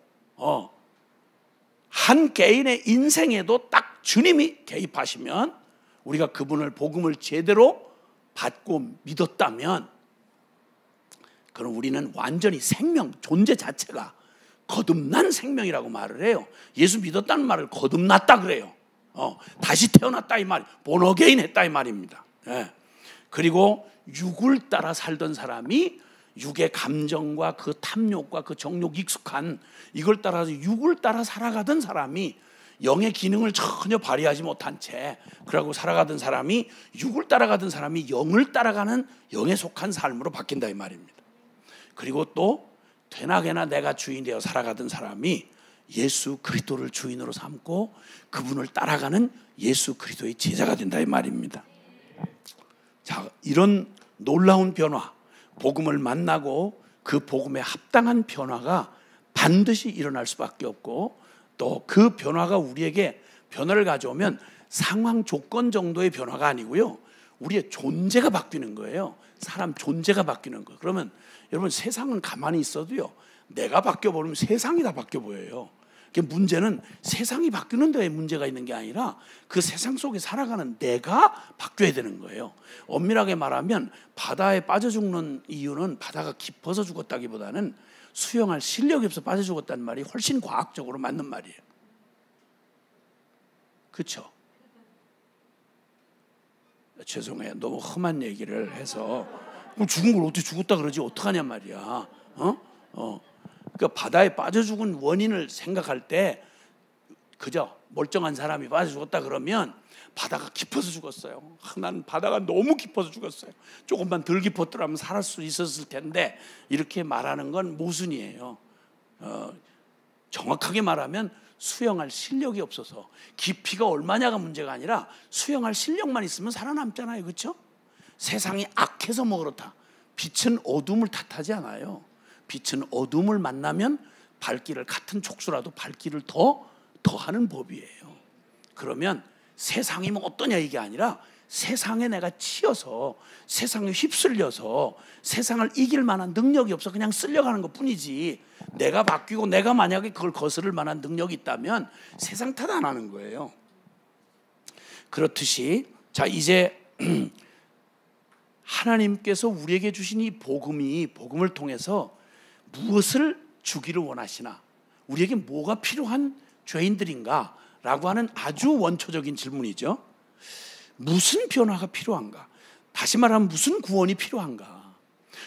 한 개인의 인생에도 딱 주님이 개입하시면, 우리가 그분을 복음을 제대로 받고 믿었다면 그럼 우리는 완전히 생명, 존재 자체가 거듭난 생명이라고 말을 해요. 예수 믿었다는 말을 거듭났다 그래요. 다시 태어났다 이 말, 본어게인 했다 이 말입니다. 예. 그리고 육을 따라 살던 사람이 육의 감정과 그 탐욕과 그 정욕 익숙한 이걸 따라서 육을 따라 살아가던 사람이 영의 기능을 전혀 발휘하지 못한 채 그러고 살아가던 사람이 육을 따라가던 사람이 영을 따라가는 영에 속한 삶으로 바뀐다 이 말입니다. 그리고 또 되나게나 내가 주인 되어 살아가던 사람이 예수 그리스도를 주인으로 삼고 그분을 따라가는 예수 그리스도의 제자가 된다 이 말입니다. 자, 이런 놀라운 변화, 복음을 만나고 그 복음에 합당한 변화가 반드시 일어날 수밖에 없고 또 그 변화가 우리에게 변화를 가져오면 상황 조건 정도의 변화가 아니고요, 우리의 존재가 바뀌는 거예요. 사람 존재가 바뀌는 거예요. 그러면 여러분, 세상은 가만히 있어도요, 내가 바뀌어버리면 세상이 다 바뀌어 보여요. 문제는 세상이 바뀌는 데에 문제가 있는 게 아니라 그 세상 속에 살아가는 내가 바뀌어야 되는 거예요. 엄밀하게 말하면 바다에 빠져 죽는 이유는 바다가 깊어서 죽었다기보다는 수영할 실력이 없어 빠져 죽었다는 말이 훨씬 과학적으로 맞는 말이에요. 그렇죠? 죄송해요. 너무 험한 얘기를 해서 죽은 걸 어떻게 죽었다 그러지 어떡하냐 말이야. 그러니까 바다에 빠져 죽은 원인을 생각할 때 그저 멀쩡한 사람이 빠져 죽었다 그러면 바다가 깊어서 죽었어요. 나는 바다가 너무 깊어서 죽었어요. 조금만 덜 깊었더라면 살을 수 있었을 텐데, 이렇게 말하는 건 모순이에요. 정확하게 말하면 수영할 실력이 없어서, 깊이가 얼마냐가 문제가 아니라 수영할 실력만 있으면 살아남잖아요. 그렇죠? 세상이 악해서 뭐 그렇다. 빛은 어둠을 탓하지 않아요. 빛은 어둠을 만나면 발길을, 같은 촉수라도 발길을 더하는 법이에요. 그러면 세상이 뭐 어떠냐 이게 아니라 세상에 내가 치여서, 세상에 휩쓸려서 세상을 이길 만한 능력이 없어 그냥 쓸려가는 것 뿐이지, 내가 바뀌고 내가 만약에 그걸 거스를 만한 능력이 있다면 세상 탓 안 하는 거예요. 그렇듯이 자, 이제 하나님께서 우리에게 주신 이 복음을 통해서 무엇을 주기를 원하시나, 우리에게 뭐가 필요한 죄인들인가 라고 하는 아주 원초적인 질문이죠. 무슨 변화가 필요한가? 다시 말하면 무슨 구원이 필요한가?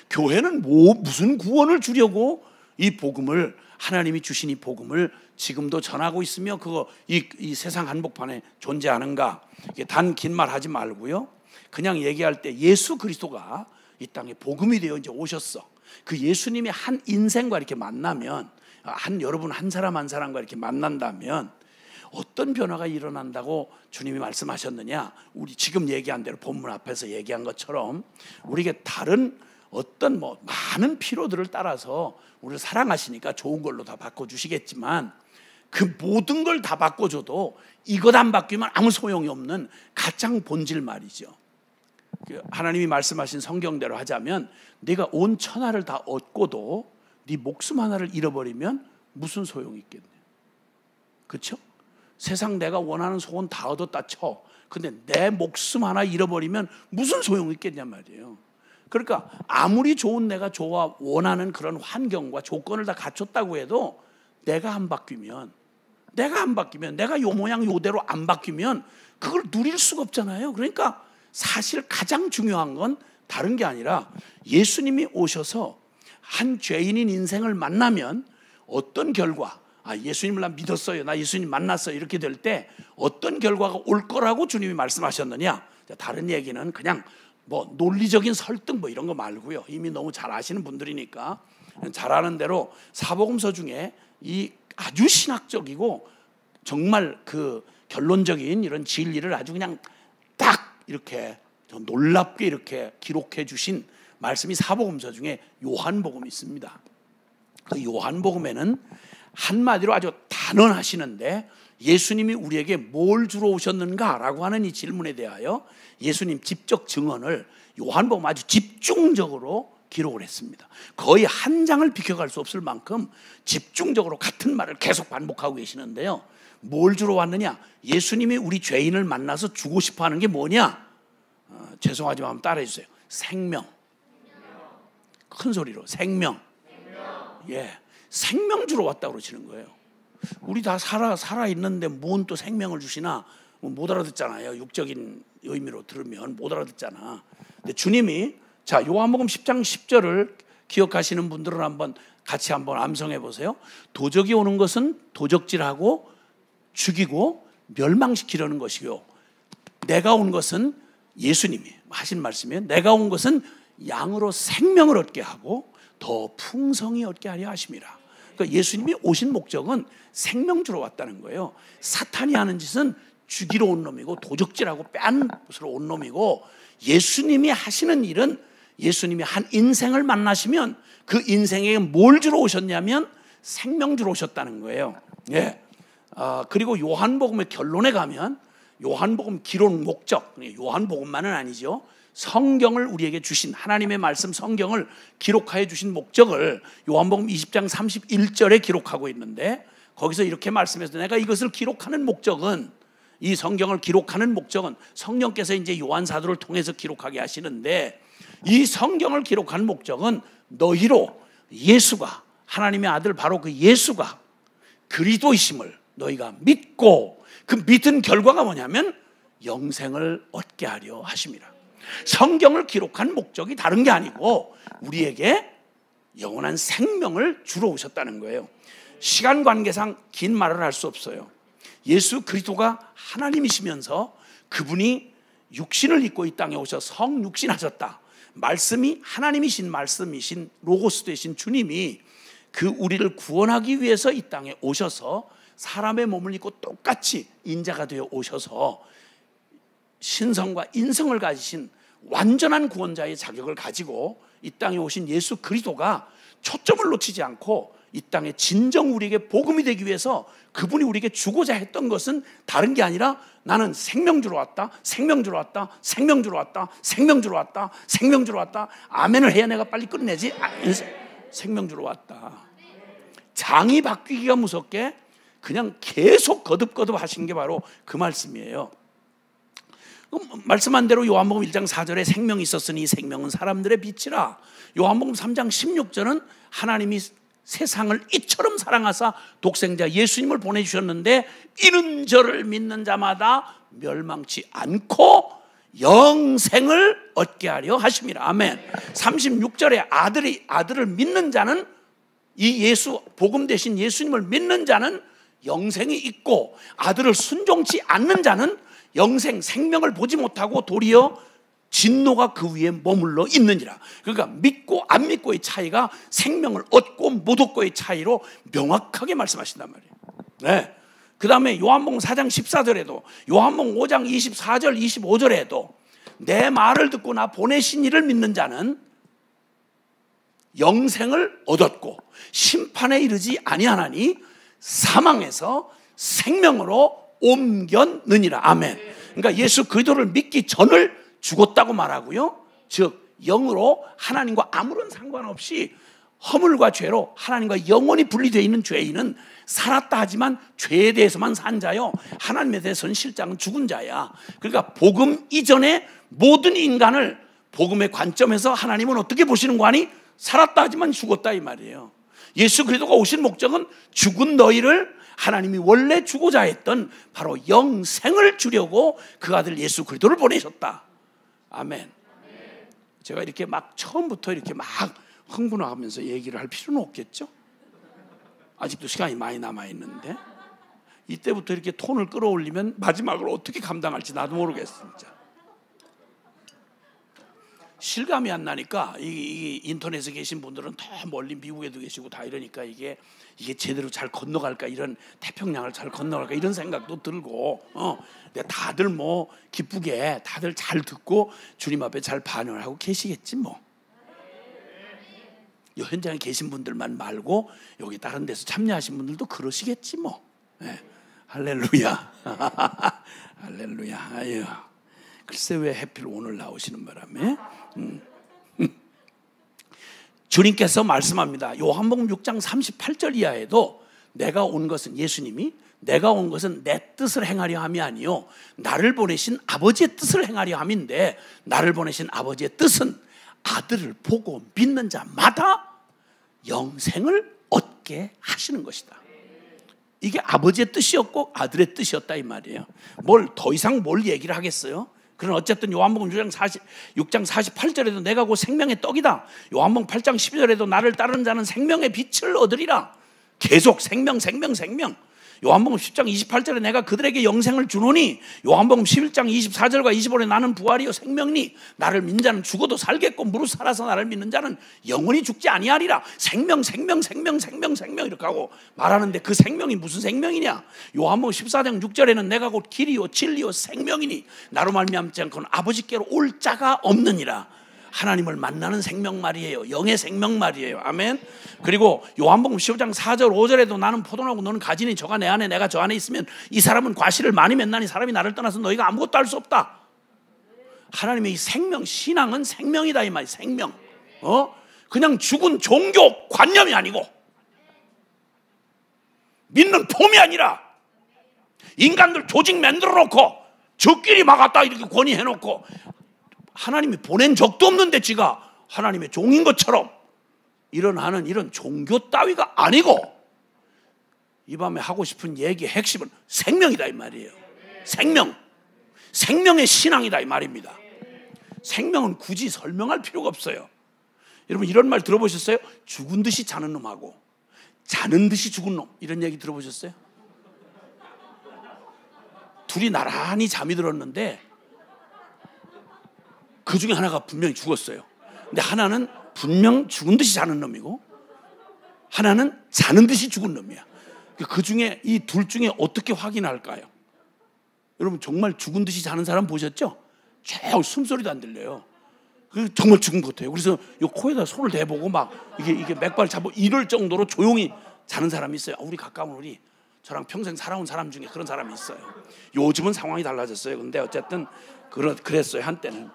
교회는 무슨 구원을 주려고 이 복음을, 하나님이 주신 이 복음을 지금도 전하고 있으며 이 세상 한복판에 존재하는가? 단 긴 말 하지 말고요, 그냥 얘기할 때 예수 그리스도가 이 땅에 복음이 되어 이제 오셨어. 그 예수님의 한 인생과 이렇게 만나면, 여러분 한 사람 한 사람과 이렇게 만난다면 어떤 변화가 일어난다고 주님이 말씀하셨느냐? 우리 지금 얘기한 대로 본문 앞에서 얘기한 것처럼 우리에게 다른 어떤 많은 필요들을 따라서 우리를 사랑하시니까 좋은 걸로 다 바꿔주시겠지만, 그 모든 걸 다 바꿔줘도 이것 안 바뀌면 아무 소용이 없는 가장 본질 말이죠. 하나님이 말씀하신 성경대로 하자면, 네가 온 천하를 다 얻고도 네 목숨 하나를 잃어버리면 무슨 소용이 있겠냐? 그렇죠? 세상 내가 원하는 소원 다 얻었다 쳐. 근데 내 목숨 하나 잃어버리면 무슨 소용이 있겠냐 말이에요. 그러니까 아무리 좋은 내가 원하는 그런 환경과 조건을 다 갖췄다고 해도 내가 안 바뀌면, 내가 요 모양 요대로 안 바뀌면 그걸 누릴 수가 없잖아요. 그러니까 사실 가장 중요한 건 다른 게 아니라, 예수님이 오셔서 한 죄인인 인생을 만나면 어떤 결과, 예수님을 나 믿었어요, 나 예수님 만났어요, 이렇게 될 때 어떤 결과가 올 거라고 주님이 말씀하셨느냐? 다른 얘기는 그냥 논리적인 설득 이런 거 말고요, 이미 너무 잘 아시는 분들이니까 잘 아는 대로 사복음서 중에 이 아주 신학적이고 정말 그 결론적인 이런 진리를 아주 그냥 딱 이렇게 놀랍게 이렇게 기록해 주신 말씀이 사복음서 중에 요한복음이 있습니다. 그 요한복음에는 한마디로 아주 단언하시는데, 예수님이 우리에게 뭘 주러 오셨는가라고 하는 이 질문에 대하여 예수님 직접 증언을 요한복음 아주 집중적으로 기록을 했습니다. 거의 한 장을 비켜갈 수 없을 만큼 집중적으로 같은 말을 계속 반복하고 계시는데요. 뭘 주러 왔느냐? 예수님이 우리 죄인을 만나서 주고 싶어 하는 게 뭐냐? 죄송하지만 한번 따라해 주세요. 생명. 큰 소리로 생명. 예, 생명 주러 왔다고 그러시는 거예요. 우리 다 살아 있는데 뭔 또 생명을 주시나 못 알아듣잖아요. 육적인 의미로 들으면 못 알아듣잖아. 근데 주님이 자 요한복음 10장 10절을 기억하시는 분들은 같이 한번 암송해 보세요. 도적이 오는 것은 도적질하고 죽이고 멸망시키려는 것이요. 내가 온 것은 예수님이 하신 말씀이에요. 내가 온 것은 양으로 생명을 얻게 하고 더 풍성히 얻게 하려 하심이라. 그러니까 예수님이 오신 목적은 생명 주러 왔다는 거예요. 사탄이 하는 짓은 죽이러 온 놈이고 도적질하고 빼앗는 것으로 온 놈이고, 예수님이 하시는 일은 예수님이 한 인생을 만나시면 그 인생에 뭘 주러 오셨냐면 생명 주러 오셨다는 거예요. 예. 그리고 요한복음의 결론에 가면 요한복음 기록 목적, 요한복음만은 아니죠. 성경을 우리에게 주신 하나님의 말씀 성경을 기록하여 주신 목적을 요한복음 20장 31절에 기록하고 있는데, 거기서 이렇게 말씀해서 내가 이것을 기록하는 목적은, 이 성경을 기록하는 목적은 성령께서 이제 요한 사도를 통해서 기록하게 하시는데, 이 성경을 기록하는 목적은 너희로 예수가, 하나님의 아들 바로 그 예수가 그리스도이심을 너희가 믿고, 그 믿은 결과가 뭐냐면 영생을 얻게 하려 하심이라. 성경을 기록한 목적이 다른 게 아니고 우리에게 영원한 생명을 주러 오셨다는 거예요. 시간 관계상 긴 말을 할 수 없어요. 예수 그리스도가 하나님이시면서 그분이 육신을 입고 이 땅에 오셔 성육신하셨다. 말씀이 하나님이신 말씀이신 로고스 되신 주님이 그 우리를 구원하기 위해서 이 땅에 오셔서 사람의 몸을 입고 똑같이 인자가 되어 오셔서 신성과 인성을 가지신 완전한 구원자의 자격을 가지고 이 땅에 오신 예수 그리스도가 초점을 놓치지 않고 이 땅에 진정 우리에게 복음이 되기 위해서 그분이 우리에게 주고자 했던 것은 다른 게 아니라 나는 생명 주러 왔다, 생명 주러 왔다, 생명 주러 왔다, 생명 주러 왔다, 생명 주러 왔다. 아멘을 해야 내가 빨리 끝내지. 생명 주러 왔다. 장이 바뀌기가 무섭게 그냥 계속 거듭거듭 하신 게 바로 그 말씀이에요. 말씀한 대로 요한복음 1장 4절에 생명이 있었으니 생명은 사람들의 빛이라. 요한복음 3장 16절은 하나님이 세상을 이처럼 사랑하사 독생자 예수님을 보내주셨는데 이는 저를 믿는 자마다 멸망치 않고 영생을 얻게 하려 하심이라. 아멘. 36절에 아들을 믿는 자는, 이 예수 복음 대신 예수님을 믿는 자는 영생이 있고, 아들을 순종치 않는 자는 영생 생명을 보지 못하고 도리어 진노가 그 위에 머물러 있느니라. 그러니까 믿고 안 믿고의 차이가 생명을 얻고 못 얻고의 차이로 명확하게 말씀하신단 말이에요. 네. 그 다음에 요한복음 4장 14절에도, 요한복음 5장 24절 25절에도 내 말을 듣고 나 보내신 이를 믿는 자는 영생을 얻었고 심판에 이르지 아니하나니 사망에서 생명으로 옮겼느니라. 아멘. 그러니까 예수 그리스도를 믿기 전을 죽었다고 말하고요. 즉 영으로 하나님과 아무런 상관없이 허물과 죄로 하나님과 영원히 분리되어 있는 죄인은 살았다 하지만 죄에 대해서만 산 자요, 하나님에 대해서는 실상은 죽은 자야. 그러니까 복음 이전에 모든 인간을 복음의 관점에서 하나님은 어떻게 보시는 거 아니? 살았다 하지만 죽었다 이 말이에요. 예수 그리스도가 오신 목적은 죽은 너희를 하나님이 원래 주고자 했던 바로 영생을 주려고 그 아들 예수 그리스도를 보내셨다. 아멘. 제가 이렇게 막 처음부터 이렇게 막 흥분하면서 얘기를 할 필요는 없겠죠? 아직도 시간이 많이 남아있는데 이때부터 이렇게 톤을 끌어올리면 마지막으로 어떻게 감당할지 나도 모르겠어. 진짜 실감이 안 나니까 이 인터넷에 계신 분들은 더 멀리 미국에도 계시고 다 이러니까 이게 제대로 잘 건너갈까, 이런 태평양을 잘 건너갈까 이런 생각도 들고, 근데 다들 뭐 기쁘게 다들 잘 듣고 주님 앞에 잘 반응을 하고 계시겠지 뭐. 이 현장에 계신 분들만 말고 여기 다른 데서 참여하신 분들도 그러시겠지 뭐. 네. 할렐루야. 할렐루야. 아유. 글쎄 왜 하필 오늘 나오시는 바람에 주님께서 말씀합니다. 요한복음 6장 38절 이하에도 내가 온 것은, 예수님이 내가 온 것은 내 뜻을 행하려 함이 아니요 나를 보내신 아버지의 뜻을 행하려 함인데, 나를 보내신 아버지의 뜻은 아들을 보고 믿는 자마다 영생을 얻게 하시는 것이다. 이게 아버지의 뜻이었고 아들의 뜻이었다 이 말이에요. 더 이상 뭘 얘기를 하겠어요? 그러나 어쨌든 요한복음 6장 48절에도 내가 곧 생명의 떡이다. 요한복음 8장 12절에도 나를 따르는 자는 생명의 빛을 얻으리라. 계속 생명. 요한복음 10장 28절에 내가 그들에게 영생을 주노니, 요한복음 11장 24절과 25절에 나는 부활이요 생명이니 나를 믿는 자는 죽어도 살겠고 무릇 살아서 나를 믿는 자는 영원히 죽지 아니하리라. 생명 이렇게 하고 말하는데 그 생명이 무슨 생명이냐? 요한복음 14장 6절에는 내가 곧 길이요 진리요 생명이니 나로 말미암지 않고는 아버지께로 올 자가 없느니라. 하나님을 만나는 생명 말이에요. 영의 생명 말이에요. 아멘. 그리고 요한복음 15장 4절 5절에도 나는 포도나무 너는 가지니 저가 내 안에 내가 저 안에 있으면 이 사람은 과실을 많이 맺나니 사람이 나를 떠나서 너희가 아무것도 할 수 없다. 하나님의 이 생명, 신앙은 생명이다 이 말이에요. 생명. 그냥 죽은 종교 관념이 아니고 믿는 폼이 아니라 인간들 조직 만들어 놓고 저끼리 막았다 이렇게 권위해 놓고 하나님이 보낸 적도 없는데 지가 하나님의 종인 것처럼 일어나는 이런 종교 따위가 아니고, 이 밤에 하고 싶은 얘기의 핵심은 생명이다 이 말이에요. 생명의 신앙이다 이 말입니다. 생명은 굳이 설명할 필요가 없어요. 여러분 이런 말 들어보셨어요? 죽은 듯이 자는 놈하고 자는 듯이 죽은 놈, 이런 얘기 들어보셨어요? 둘이 나란히 잠이 들었는데 그 중에 하나가 분명히 죽었어요. 근데 하나는 분명 죽은 듯이 자는 놈이고 하나는 자는 듯이 죽은 놈이야. 그 중에 이 둘 중에 어떻게 확인할까요? 여러분 정말 죽은 듯이 자는 사람 보셨죠? 쭉 숨소리도 안 들려요. 정말 죽은 것 같아요. 그래서 이 코에다 손을 대보고 막 이게 맥발 잡고 이럴 정도로 조용히 자는 사람이 있어요. 우리 가까운 우리 저랑 평생 살아온 사람 중에 그런 사람이 있어요. 요즘은 상황이 달라졌어요. 근데 어쨌든 그랬어요 한때는.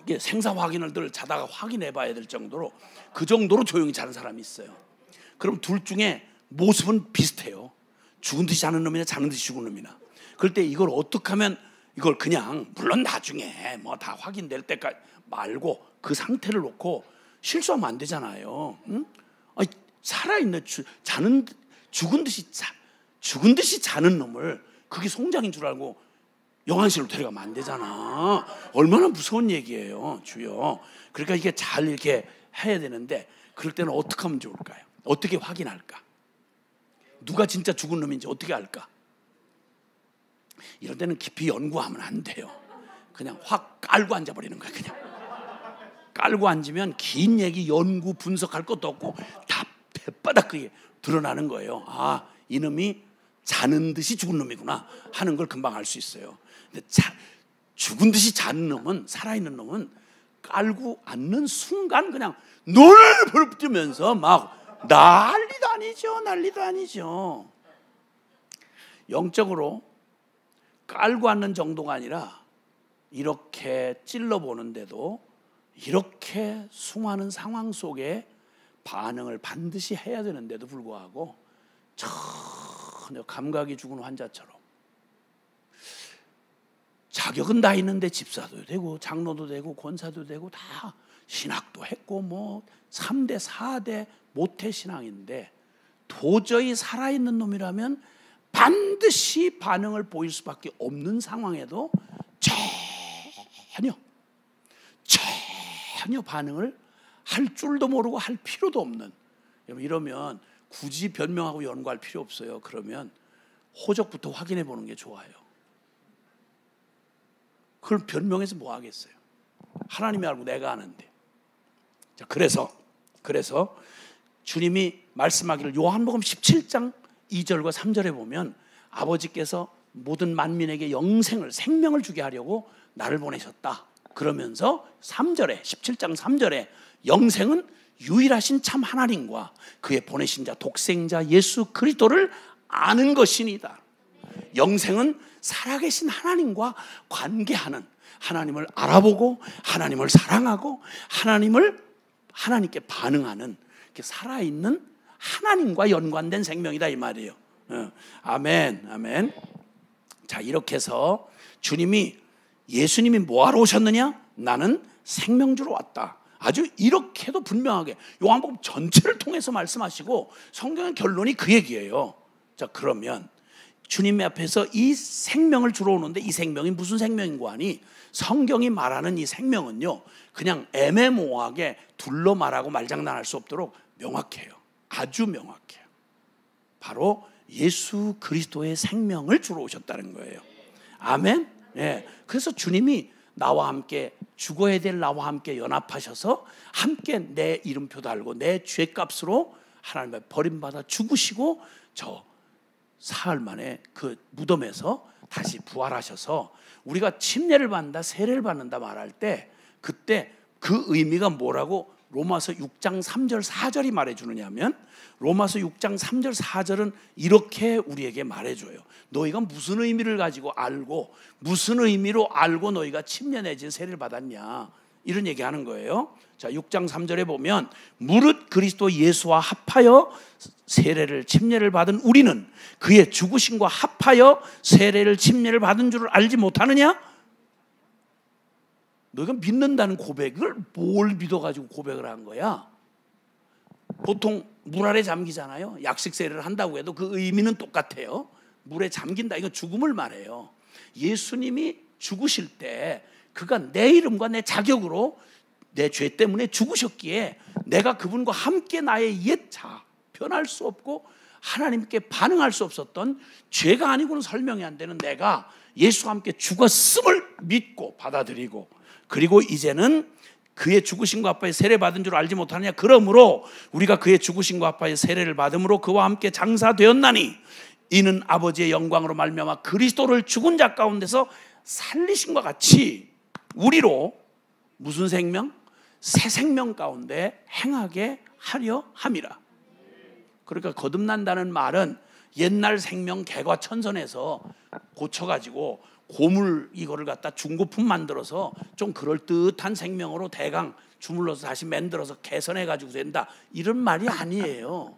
이게 생사 확인을 늘 자다가 확인해 봐야 될 정도로 그 정도로 조용히 자는 사람이 있어요. 그럼 둘 중에 모습은 비슷해요. 죽은 듯이 자는 놈이나 자는 듯이 죽은 놈이나. 그럴 때 이걸 어떻게 하면 이걸 그냥 물론 나중에 뭐 다 확인될 때까지 말고 그 상태를 놓고 실수하면 안 되잖아요. 응? 아니, 살아있는 죽은 듯이 자는 놈을 그게 송장인 줄 알고 영안실로 데려가면 안 되잖아. 얼마나 무서운 얘기예요, 주여. 그러니까 이게 잘 이렇게 해야 되는데 그럴 때는 어떻게 하면 좋을까요? 어떻게 확인할까? 누가 진짜 죽은 놈인지 어떻게 알까? 이럴 때는 깊이 연구하면 안 돼요. 그냥 확 깔고 앉아버리는 거야. 그냥 깔고 앉으면 긴 얘기 연구 분석할 것도 없고 다 팻바닥 그게 드러나는 거예요. 아, 이놈이 자는 듯이 죽은 놈이구나 하는 걸 금방 알 수 있어요. 근데 죽은 듯이 자는 놈은, 살아있는 놈은 깔고 앉는 순간 그냥 눈을 부릅뜨면서 막 난리도 아니죠. 영적으로 깔고 앉는 정도가 아니라 이렇게 찔러보는데도 이렇게 수많은 상황 속에 반응을 반드시 해야 되는데도 불구하고 전혀 감각이 죽은 환자처럼 자격은 다 있는데 집사도 되고 장로도 되고 권사도 되고 다 신학도 했고 뭐 3대 4대 모태 신앙인데 도저히 살아있는 놈이라면 반드시 반응을 보일 수밖에 없는 상황에도 전혀 반응을 할 줄도 모르고 할 필요도 없는, 이러면 굳이 변명하고 연구할 필요 없어요. 그러면 호적부터 확인해 보는 게 좋아요. 그걸 변명해서 뭐 하겠어요? 하나님이 알고 내가 아는데. 자, 그래서 주님이 말씀하기를 요한복음 17장 2절과 3절에 보면 아버지께서 모든 만민에게 영생을, 생명을 주게 하려고 나를 보내셨다. 그러면서 3절에, 17장 3절에 영생은 유일하신 참 하나님과 그의 보내신 자 독생자 예수 그리스도를 아는 것이니다. 영생은 살아계신 하나님과 관계하는, 하나님을 알아보고 하나님을 사랑하고 하나님께 반응하는 살아있는 하나님과 연관된 생명이다 이 말이에요. 아멘. 자, 이렇게 해서 예수님이 뭐하러 오셨느냐? 나는 생명주로 왔다. 아주 이렇게도 분명하게 요한복음 전체를 통해서 말씀하시고 성경의 결론이 그 얘기예요. 자, 그러면 주님 앞에서 이 생명을 주러 오는데 이 생명이 무슨 생명인고 하니 성경이 말하는 이 생명은요, 그냥 애매모호하게 둘러 말하고 말장난할 수 없도록 명확해요. 아주 명확해요. 바로 예수 그리스도의 생명을 주러 오셨다는 거예요. 아멘. 예. 그래서 주님이 나와 함께 죽어야 될 나와 함께 연합하셔서 함께 내 이름표 달고 내 죄값으로 하나님의 버림받아 죽으시고 저 사흘 만에 그 무덤에서 다시 부활하셔서 우리가 침례를 받는다, 세례를 받는다 말할 때 그때 그 의미가 뭐라고 로마서 6장 3절 4절이 말해주느냐면, 로마서 6장 3절 4절은 이렇게 우리에게 말해줘요. 너희가 무슨 의미를 가지고 알고 무슨 의미로 알고 너희가 침례 내지 세례를 받았냐, 이런 얘기하는 거예요. 자, 6장 3절에 보면 무릇 그리스도 예수와 합하여 세례를 침례를 받은 우리는 그의 죽으심과 합하여 세례를 침례를 받은 줄을 알지 못하느냐? 너희가 믿는다는 고백을 뭘 믿어가지고 고백을 한 거야? 보통 물 아래 잠기잖아요. 약식 세례를 한다고 해도 그 의미는 똑같아요. 물에 잠긴다, 이건 죽음을 말해요. 예수님이 죽으실 때 그가 내 이름과 내 자격으로 내 죄 때문에 죽으셨기에 내가 그분과 함께 나의 옛 자, 변할 수 없고 하나님께 반응할 수 없었던, 죄가 아니고는 설명이 안 되는 내가 예수와 함께 죽었음을 믿고 받아들이고, 그리고 이제는 그의 죽으심과 합하여 세례 받은 줄 알지 못하느냐? 그러므로 우리가 그의 죽으심과 합하여 세례를 받음으로 그와 함께 장사되었나니 이는 아버지의 영광으로 말미암아 그리스도를 죽은 자 가운데서 살리심과 같이 우리로 무슨 생명? 새 생명 가운데 행하게 하려 함이라. 그러니까 거듭난다는 말은 옛날 생명 개과천선에서 고쳐가지고 고물 이거를 갖다 중고품 만들어서 좀 그럴듯한 생명으로 대강 주물러서 다시 만들어서 개선해가지고 된다, 이런 말이 아니에요.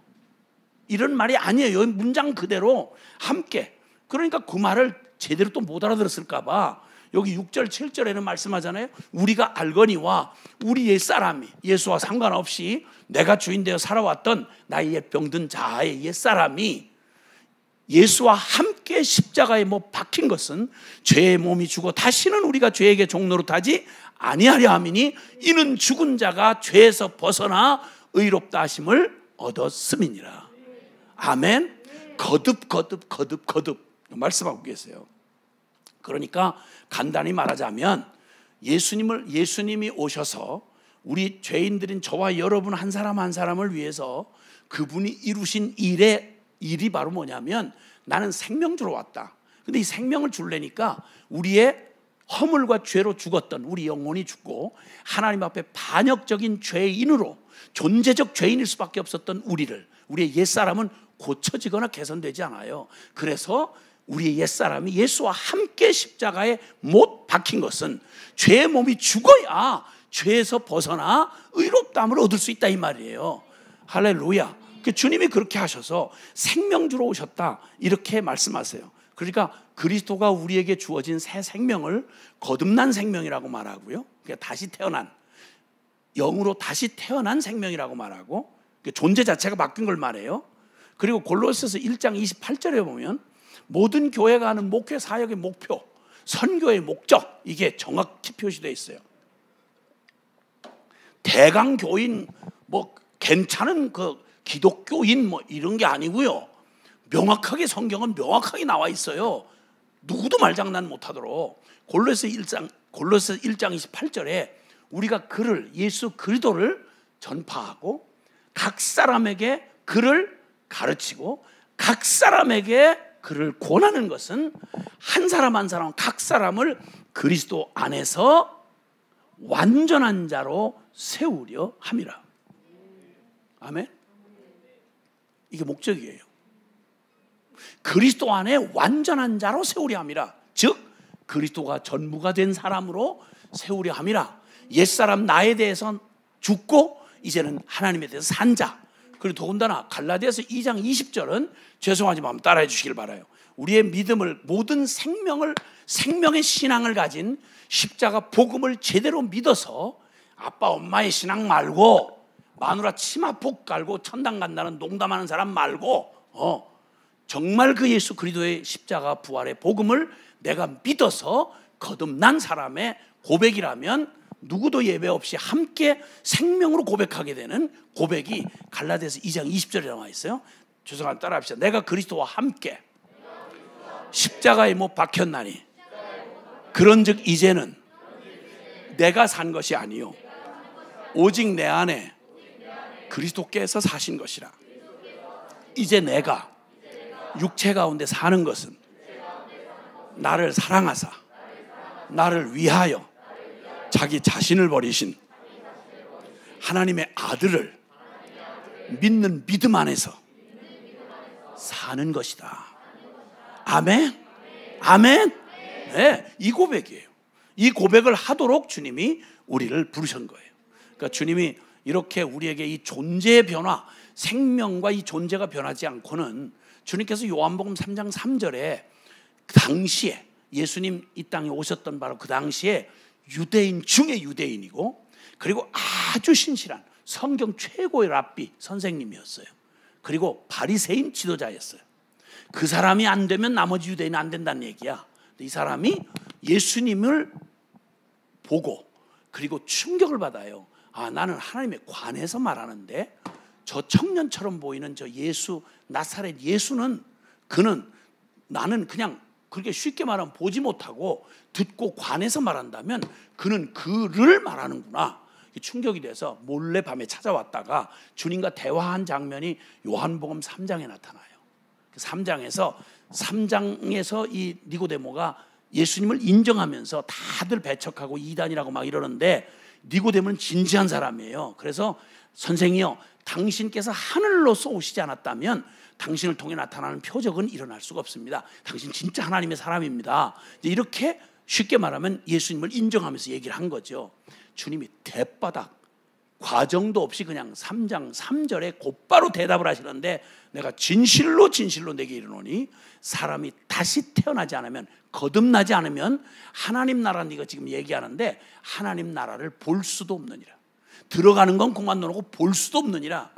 이런 말이 아니에요. 문장 그대로 함께. 그러니까 그 말을 제대로 또 못 알아들었을까 봐 여기 6절 7절에는 말씀하잖아요. 우리가 알거니와 우리 옛사람이, 예수와 상관없이 내가 주인 되어 살아왔던 나의 옛 병든 자아의 옛사람이 예수와 함께 십자가에 못 박힌 것은 죄의 몸이 죽어 다시는 우리가 죄에게 종노릇하지 아니하려 함이니 이는 죽은 자가 죄에서 벗어나 의롭다 하심을 얻었음이니라. 아멘. 거듭 말씀하고 계세요. 그러니까 간단히 말하자면 예수님이 오셔서 우리 죄인들인 저와 여러분 한 사람 한 사람을 위해서 그분이 이루신 일이 바로 뭐냐면, 나는 생명 주러 왔다. 근데 이 생명을 주려니까 우리의 허물과 죄로 죽었던 우리 영혼이 죽고 하나님 앞에 반역적인 죄인으로 존재적 죄인일 수밖에 없었던 우리의 옛사람은 고쳐지거나 개선되지 않아요. 그래서 우리의 옛사람이 예수와 함께 십자가에 못 박힌 것은 죄의 몸이 죽어야 죄에서 벗어나 의롭다함을 얻을 수 있다, 이 말이에요. 할렐루야. 주님이 그렇게 하셔서 생명 주러 오셨다, 이렇게 말씀하세요. 그러니까 그리스도가 우리에게 주어진 새 생명을 거듭난 생명이라고 말하고요, 그러니까 다시 태어난, 영으로 다시 태어난 생명이라고 말하고, 존재 자체가 바뀐 걸 말해요. 그리고 골로새서 1장 28절에 보면 모든 교회가 하는 목회 사역의 목표, 선교의 목적, 이게 정확히 표시되어 있어요. 대강교인, 괜찮은 기독교인 이런 게 아니고요. 명확하게 성경은 명확하게 나와 있어요. 누구도 말장난 못하도록. 골로새 1장 28절에 우리가 예수 그리스도를 전파하고 각 사람에게 그를 가르치고 각 사람에게 그를 권하는 것은 한 사람 한 사람 각 사람을 그리스도 안에서 완전한 자로 세우려 함이라. 아멘. 이게 목적이에요. 그리스도 안에 완전한 자로 세우려 함이라. 즉 그리스도가 전무가 된 사람으로 세우려 함이라. 옛사람 나에 대해서 죽고 이제는 하나님에 대해서 산 자. 그리고 더군다나 갈라디아서 2장 20절은 죄송하지만 따라해 주시길 바라요. 우리의 믿음을, 모든 생명의 신앙을 가진 십자가 복음을 제대로 믿어서 아빠 엄마의 신앙 말고 마누라 치마 폭 깔고 천당 간다는 농담하는 사람 말고 정말 그 예수 그리스도의 십자가 부활의 복음을 내가 믿어서 거듭난 사람의 고백이라면 누구도 예배 없이 함께 생명으로 고백하게 되는 고백이 갈라디아서 2장 20절에 나와 있어요. 죄송합니다, 따라합시다. 내가 그리스도와 함께 십자가에 못 박혔나니 그런즉 이제는 내가 산 것이 아니요 오직 내 안에 그리스도께서 사신 것이라. 이제 내가 육체 가운데 사는 것은 나를 사랑하사 나를 위하여 자기 자신을 버리신 하나님의 아들을 믿는 믿음 안에서 사는 것이다. 아멘? 아멘? 네, 이 고백이에요. 이 고백을 하도록 주님이 우리를 부르신 거예요. 그러니까 주님이 이렇게 우리에게 이 존재의 변화, 생명과 이 존재가 변하지 않고는, 주님께서 요한복음 3장 3절에 그 당시에 예수님 이 땅에 오셨던 바로 그 당시에 유대인 중에 유대인이고, 그리고 아주 신실한 성경 최고의 랍비 선생님이었어요. 그리고 바리새인 지도자였어요. 그 사람이 안 되면 나머지 유대인은 안 된다는 얘기야. 이 사람이 예수님을 보고 그리고 충격을 받아요. 아, 나는 하나님의 관에서 말하는데 저 청년처럼 보이는 저 예수, 나사렛 예수는, 나는 그냥 그렇게 쉽게 말하면 보지 못하고 듣고 관에서 말한다면 그는 그를 말하는구나. 충격이 돼서 몰래 밤에 찾아왔다가 주님과 대화한 장면이 요한복음 3장에 나타나요. 3장에서 이 니고데모가 예수님을 인정하면서 다들 배척하고 이단이라고 막 이러는데, 니고데모는 진지한 사람이에요. 그래서 선생이요, 당신께서 하늘로서 오시지 않았다면 당신을 통해 나타나는 표적은 일어날 수가 없습니다. 당신 진짜 하나님의 사람입니다. 이렇게 쉽게 말하면 예수님을 인정하면서 얘기를 한 거죠. 주님이 대바닥 과정도 없이 그냥 3장 3절에 곧바로 대답을 하시는데, 내가 진실로 내게 이르노니 사람이 다시 태어나지 않으면, 거듭나지 않으면 하나님 나라, 네가 지금 얘기하는데 하나님 나라를 볼 수도 없느니라. 들어가는 건 그만 놓고 볼 수도 없느니라.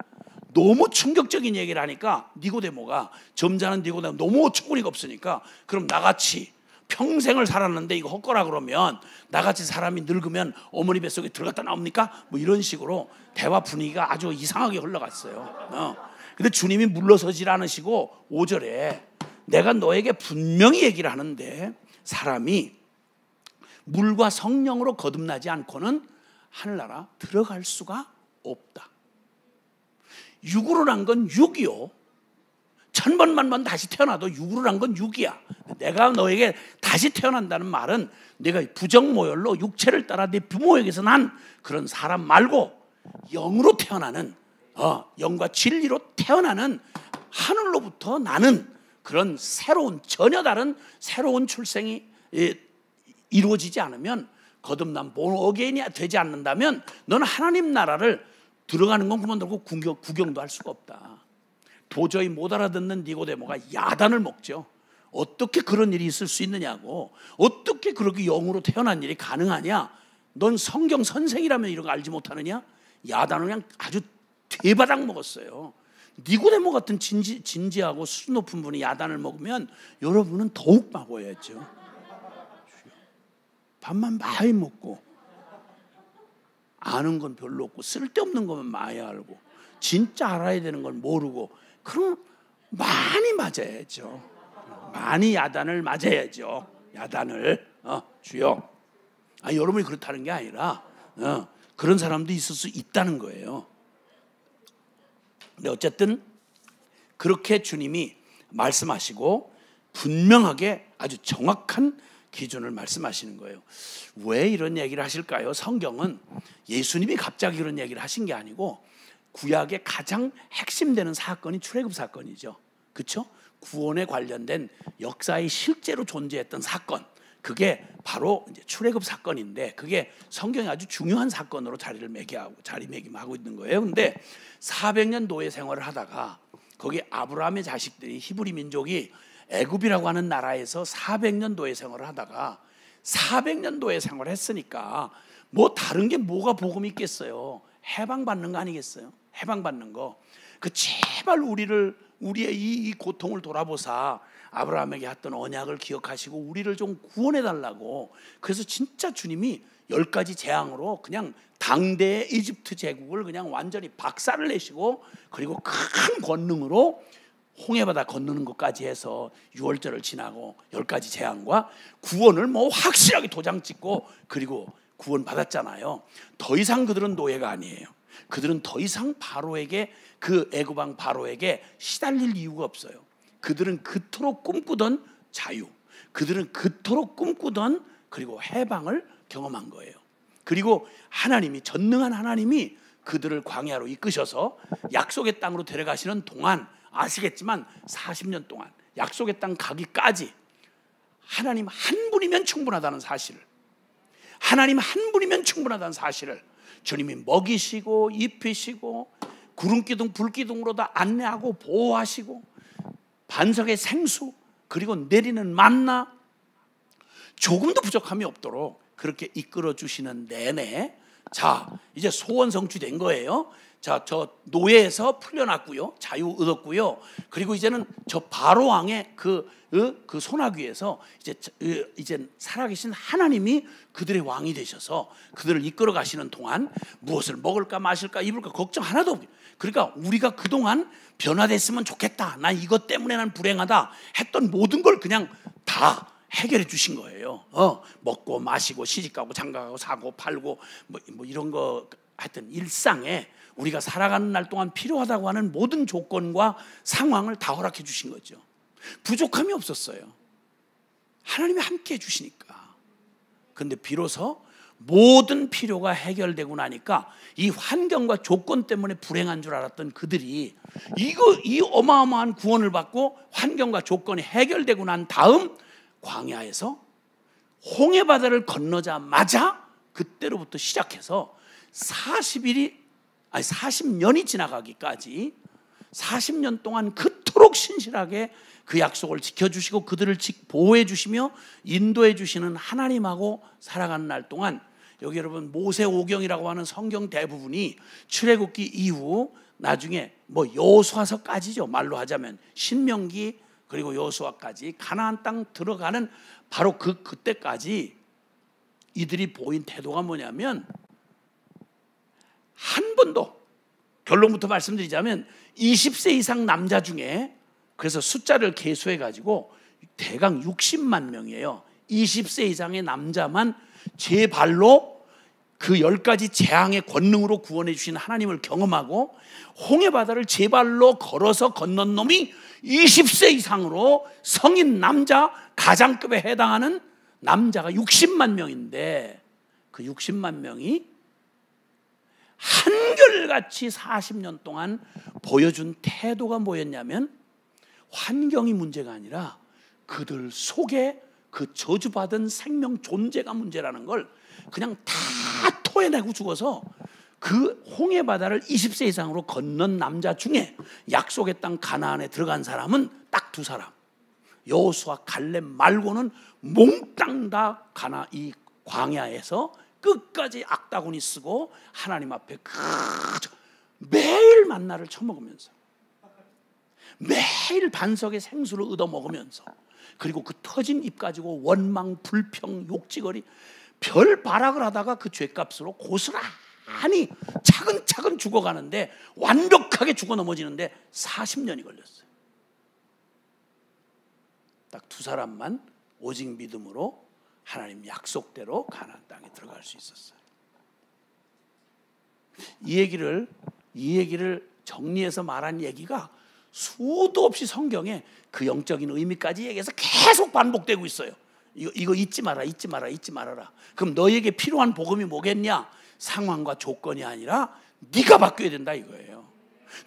너무 충격적인 얘기를 하니까 니고데모가, 점잖은 니고데모, 너무 어처구니가 없으니까, 그럼 나같이 평생을 살았는데 이거 헛거라 그러면 나같이 사람이 늙으면 어머니 뱃속에 들어갔다 나옵니까? 뭐 이런 식으로 대화 분위기가 아주 이상하게 흘러갔어요. 근데 주님이 물러서질 않으시고 5절에 내가 너에게 분명히 얘기를 하는데 사람이 물과 성령으로 거듭나지 않고는 하늘나라 들어갈 수가 없다. 육으로 난 건 육이요, 1000번만 다시 태어나도 육으로 난 건 육이야. 내가 너에게 다시 태어난다는 말은 내가 부정모혈로 육체를 따라 내 부모에게서 난 그런 사람 말고 영으로 태어나는, 영과 진리로 태어나는, 하늘로부터 나는 그런 새로운, 전혀 다른 새로운 출생이 이루어지지 않으면, 거듭난 본 어게인이 되지 않는다면 너는 하나님 나라를 들어가는 건 그만두고 구경도 할 수가 없다. 도저히 못 알아듣는 니고데모가 야단을 먹죠. 어떻게 그런 일이 있을 수 있느냐고, 어떻게 그렇게 영으로 태어난 일이 가능하냐, 넌 성경 선생이라면 이런 거 알지 못하느냐. 야단을 그냥 아주 대바닥 먹었어요. 니고데모 같은 진지하고 수준 높은 분이 야단을 먹으면 여러분은 더욱 막아야죠. 밥만 많이 먹고 아는 건 별로 없고 쓸데없는 것만 많이 알고 진짜 알아야 되는 건 모르고, 그럼 많이 맞아야죠. 많이 야단을 맞아야죠. 야단을. 주여. 여러분이 그렇다는 게 아니라 그런 사람도 있을 수 있다는 거예요. 근데 어쨌든 그렇게 주님이 말씀하시고 분명하게 아주 정확한 기준을 말씀하시는 거예요. 왜 이런 얘기를 하실까요? 성경은 예수님이 갑자기 그런 얘기를 하신 게 아니고 구약의 가장 핵심되는 사건이 출애굽 사건이죠. 그렇죠? 구원에 관련된 역사에 실제로 존재했던 사건, 그게 바로 이제 출애굽 사건인데, 그게 성경에 아주 중요한 사건으로 자리매김하고 있는 거예요. 근데 400년 노예 생활을 하다가 거기 아브라함의 자식들이, 히브리 민족이 애굽이라고 하는 나라에서 400년 노예 생활을 하다가 400년 노예 생활을 했으니까 뭐 다른 게 뭐가 복음이 있겠어요. 해방받는 거 아니겠어요? 해방받는 거. 그 제발 우리의 이 고통을 돌아보사 아브라함에게 했던 언약을 기억하시고 우리를 좀 구원해 달라고. 그래서 진짜 주님이 10가지 재앙으로 그냥 당대의 이집트 제국을 그냥 완전히 박살을 내시고, 그리고 큰 권능으로 홍해바다 건너는 것까지 해서 6월절을 지나고 10가지 재앙과 구원을 뭐 확실하게 도장 찍고, 그리고 구원 받았잖아요. 더 이상 그들은 노예가 아니에요. 그들은 더 이상 바로에게, 그 애굽왕 바로에게 시달릴 이유가 없어요. 그들은 그토록 꿈꾸던 자유, 그들은 그토록 꿈꾸던 그리고 해방을 경험한 거예요. 그리고 하나님이, 전능한 하나님이 그들을 광야로 이끄셔서 약속의 땅으로 데려가시는 동안, 아시겠지만 40년 동안 약속의 땅 가기까지 하나님 한 분이면 충분하다는 사실을, 하나님 한 분이면 충분하다는 사실을 주님이 먹이시고 입히시고 구름기둥 불기둥으로 다 안내하고 보호하시고 반석의 생수, 그리고 내리는 만나, 조금도 부족함이 없도록 그렇게 이끌어 주시는 내내, 자 이제 소원 성취된 거예요. 자, 저 노예에서 풀려났고요, 자유 얻었고요. 그리고 이제는 저 바로 왕의 그 손아귀에서 이제 살아계신 하나님이 그들의 왕이 되셔서 그들을 이끌어 가시는 동안 무엇을 먹을까 마실까 입을까 걱정 하나도 없어요. 그러니까 우리가 그동안 변화됐으면 좋겠다, 난 이것 때문에 난 불행하다 했던 모든 걸 그냥 다 해결해 주신 거예요. 먹고 마시고 시집가고 장가가고 사고 팔고 뭐 이런 거, 하여튼 일상에 우리가 살아가는 날 동안 필요하다고 하는 모든 조건과 상황을 다 허락해 주신 거죠. 부족함이 없었어요. 하나님이 함께 해 주시니까. 그런데 비로소 모든 필요가 해결되고 나니까 이 환경과 조건 때문에 불행한 줄 알았던 그들이 이 어마어마한 구원을 받고 환경과 조건이 해결되고 난 다음 광야에서 홍해바다를 건너자마자 그때로부터 시작해서 40년이 지나가기까지 40년 동안 그토록 신실하게 그 약속을 지켜주시고 그들을 보호해 주시며 인도해 주시는 하나님하고 살아가는 날 동안, 여기 여러분 모세오경이라고 하는 성경 대부분이 출애굽기 이후 나중에 뭐 여호수아서까지죠. 말로 하자면 신명기 그리고 여호수아까지 가나안 땅 들어가는 바로 그때까지 이들이 보인 태도가 뭐냐면, 한 번도, 결론부터 말씀드리자면 20세 이상 남자 중에, 그래서 숫자를 계수해 가지고 대강 60만 명이에요. 20세 이상의 남자만 제 발로 그 10가지 재앙의 권능으로 구원해 주신 하나님을 경험하고 홍해바다를 제 발로 걸어서 건넌 놈이 20세 이상으로 성인 남자, 가장급에 해당하는 남자가 60만 명인데, 그 60만 명이 한결같이 40년 동안 보여준 태도가 뭐였냐면, 환경이 문제가 아니라 그들 속에 그 저주받은 생명 존재가 문제라는 걸 그냥 다 토해내고 죽어서 그 홍해바다를 20세 이상으로 건넌 남자 중에 약속의 땅 가나안에 들어간 사람은 딱 2사람, 여호수아 갈렙 말고는 몽땅 다 이 광야에서 끝까지 악다구니 쓰고 하나님 앞에 매일 만나를 처먹으면서, 매일 반석의 생수를 얻어먹으면서, 그리고 그 터진 입 가지고 원망, 불평, 욕지거리 별 발악을 하다가 그 죄값으로 고스란히 차근차근 죽어가는데, 완벽하게 죽어 넘어지는데 40년이 걸렸어요. 딱 2사람만 오직 믿음으로 하나님 약속대로 가나안 땅에 들어갈 수 있었어요. 이 얘기를 정리해서 말한 얘기가 수도 없이 성경에 그 영적인 의미까지 얘기해서 계속 반복되고 있어요. 이거 잊지 마라, 잊지 마라, 잊지 말아라. 그럼 너에게 필요한 복음이 뭐겠냐? 상황과 조건이 아니라 네가 바뀌어야 된다 이거예요.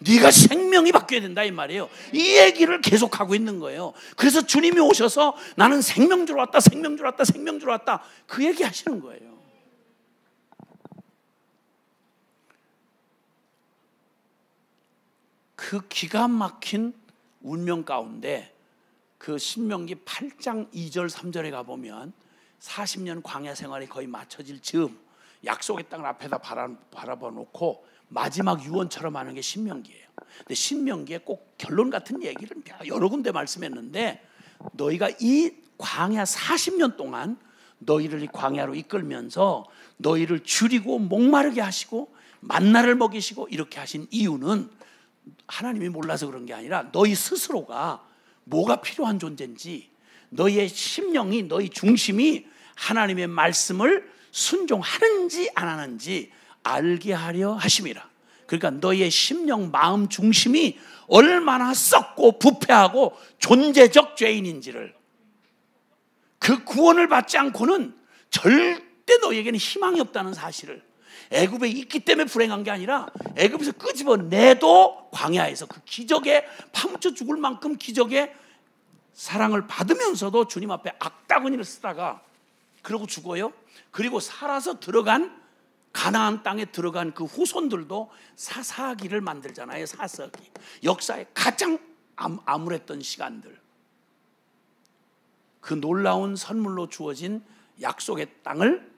네가 생명이 바뀌어야 된다 이 말이에요. 이 얘기를 계속하고 있는 거예요. 그래서 주님이 오셔서 나는 생명 주러 왔다, 생명 주러 왔다, 생명 주러 왔다, 그 얘기 하시는 거예요. 그 기가 막힌 운명 가운데 그 신명기 8장 2절 3절에 가보면 40년 광야 생활이 거의 마쳐질 즈음 약속의 땅을 앞에다 바라봐 놓고 마지막 유언처럼 하는 게 신명기예요. 근데 신명기에 꼭 결론 같은 얘기를 여러 군데 말씀했는데, 너희가 이 광야 40년 동안 너희를 이 광야로 이끌면서 너희를 줄이고 목마르게 하시고 만나를 먹이시고 이렇게 하신 이유는 하나님이 몰라서 그런 게 아니라 너희 스스로가 뭐가 필요한 존재인지, 너희의 심령이, 너희 중심이 하나님의 말씀을 순종하는지 안 하는지 알게 하려 하심이라. 그러니까 너희의 심령, 마음 중심이 얼마나 썩고 부패하고 존재적 죄인인지를, 그 구원을 받지 않고는 절대 너희에게는 희망이 없다는 사실을, 애굽에 있기 때문에 불행한 게 아니라 애굽에서 끄집어내도 광야에서 그 기적에 파묻혀 죽을 만큼 기적의 사랑을 받으면서도 주님 앞에 악다구니를 쓰다가 그러고 죽어요. 그리고 살아서 들어간 가나안 땅에 들어간 그 후손들도 사사기를 만들잖아요. 사사기, 역사의 가장 암울했던 시간들, 그 놀라운 선물로 주어진 약속의 땅을,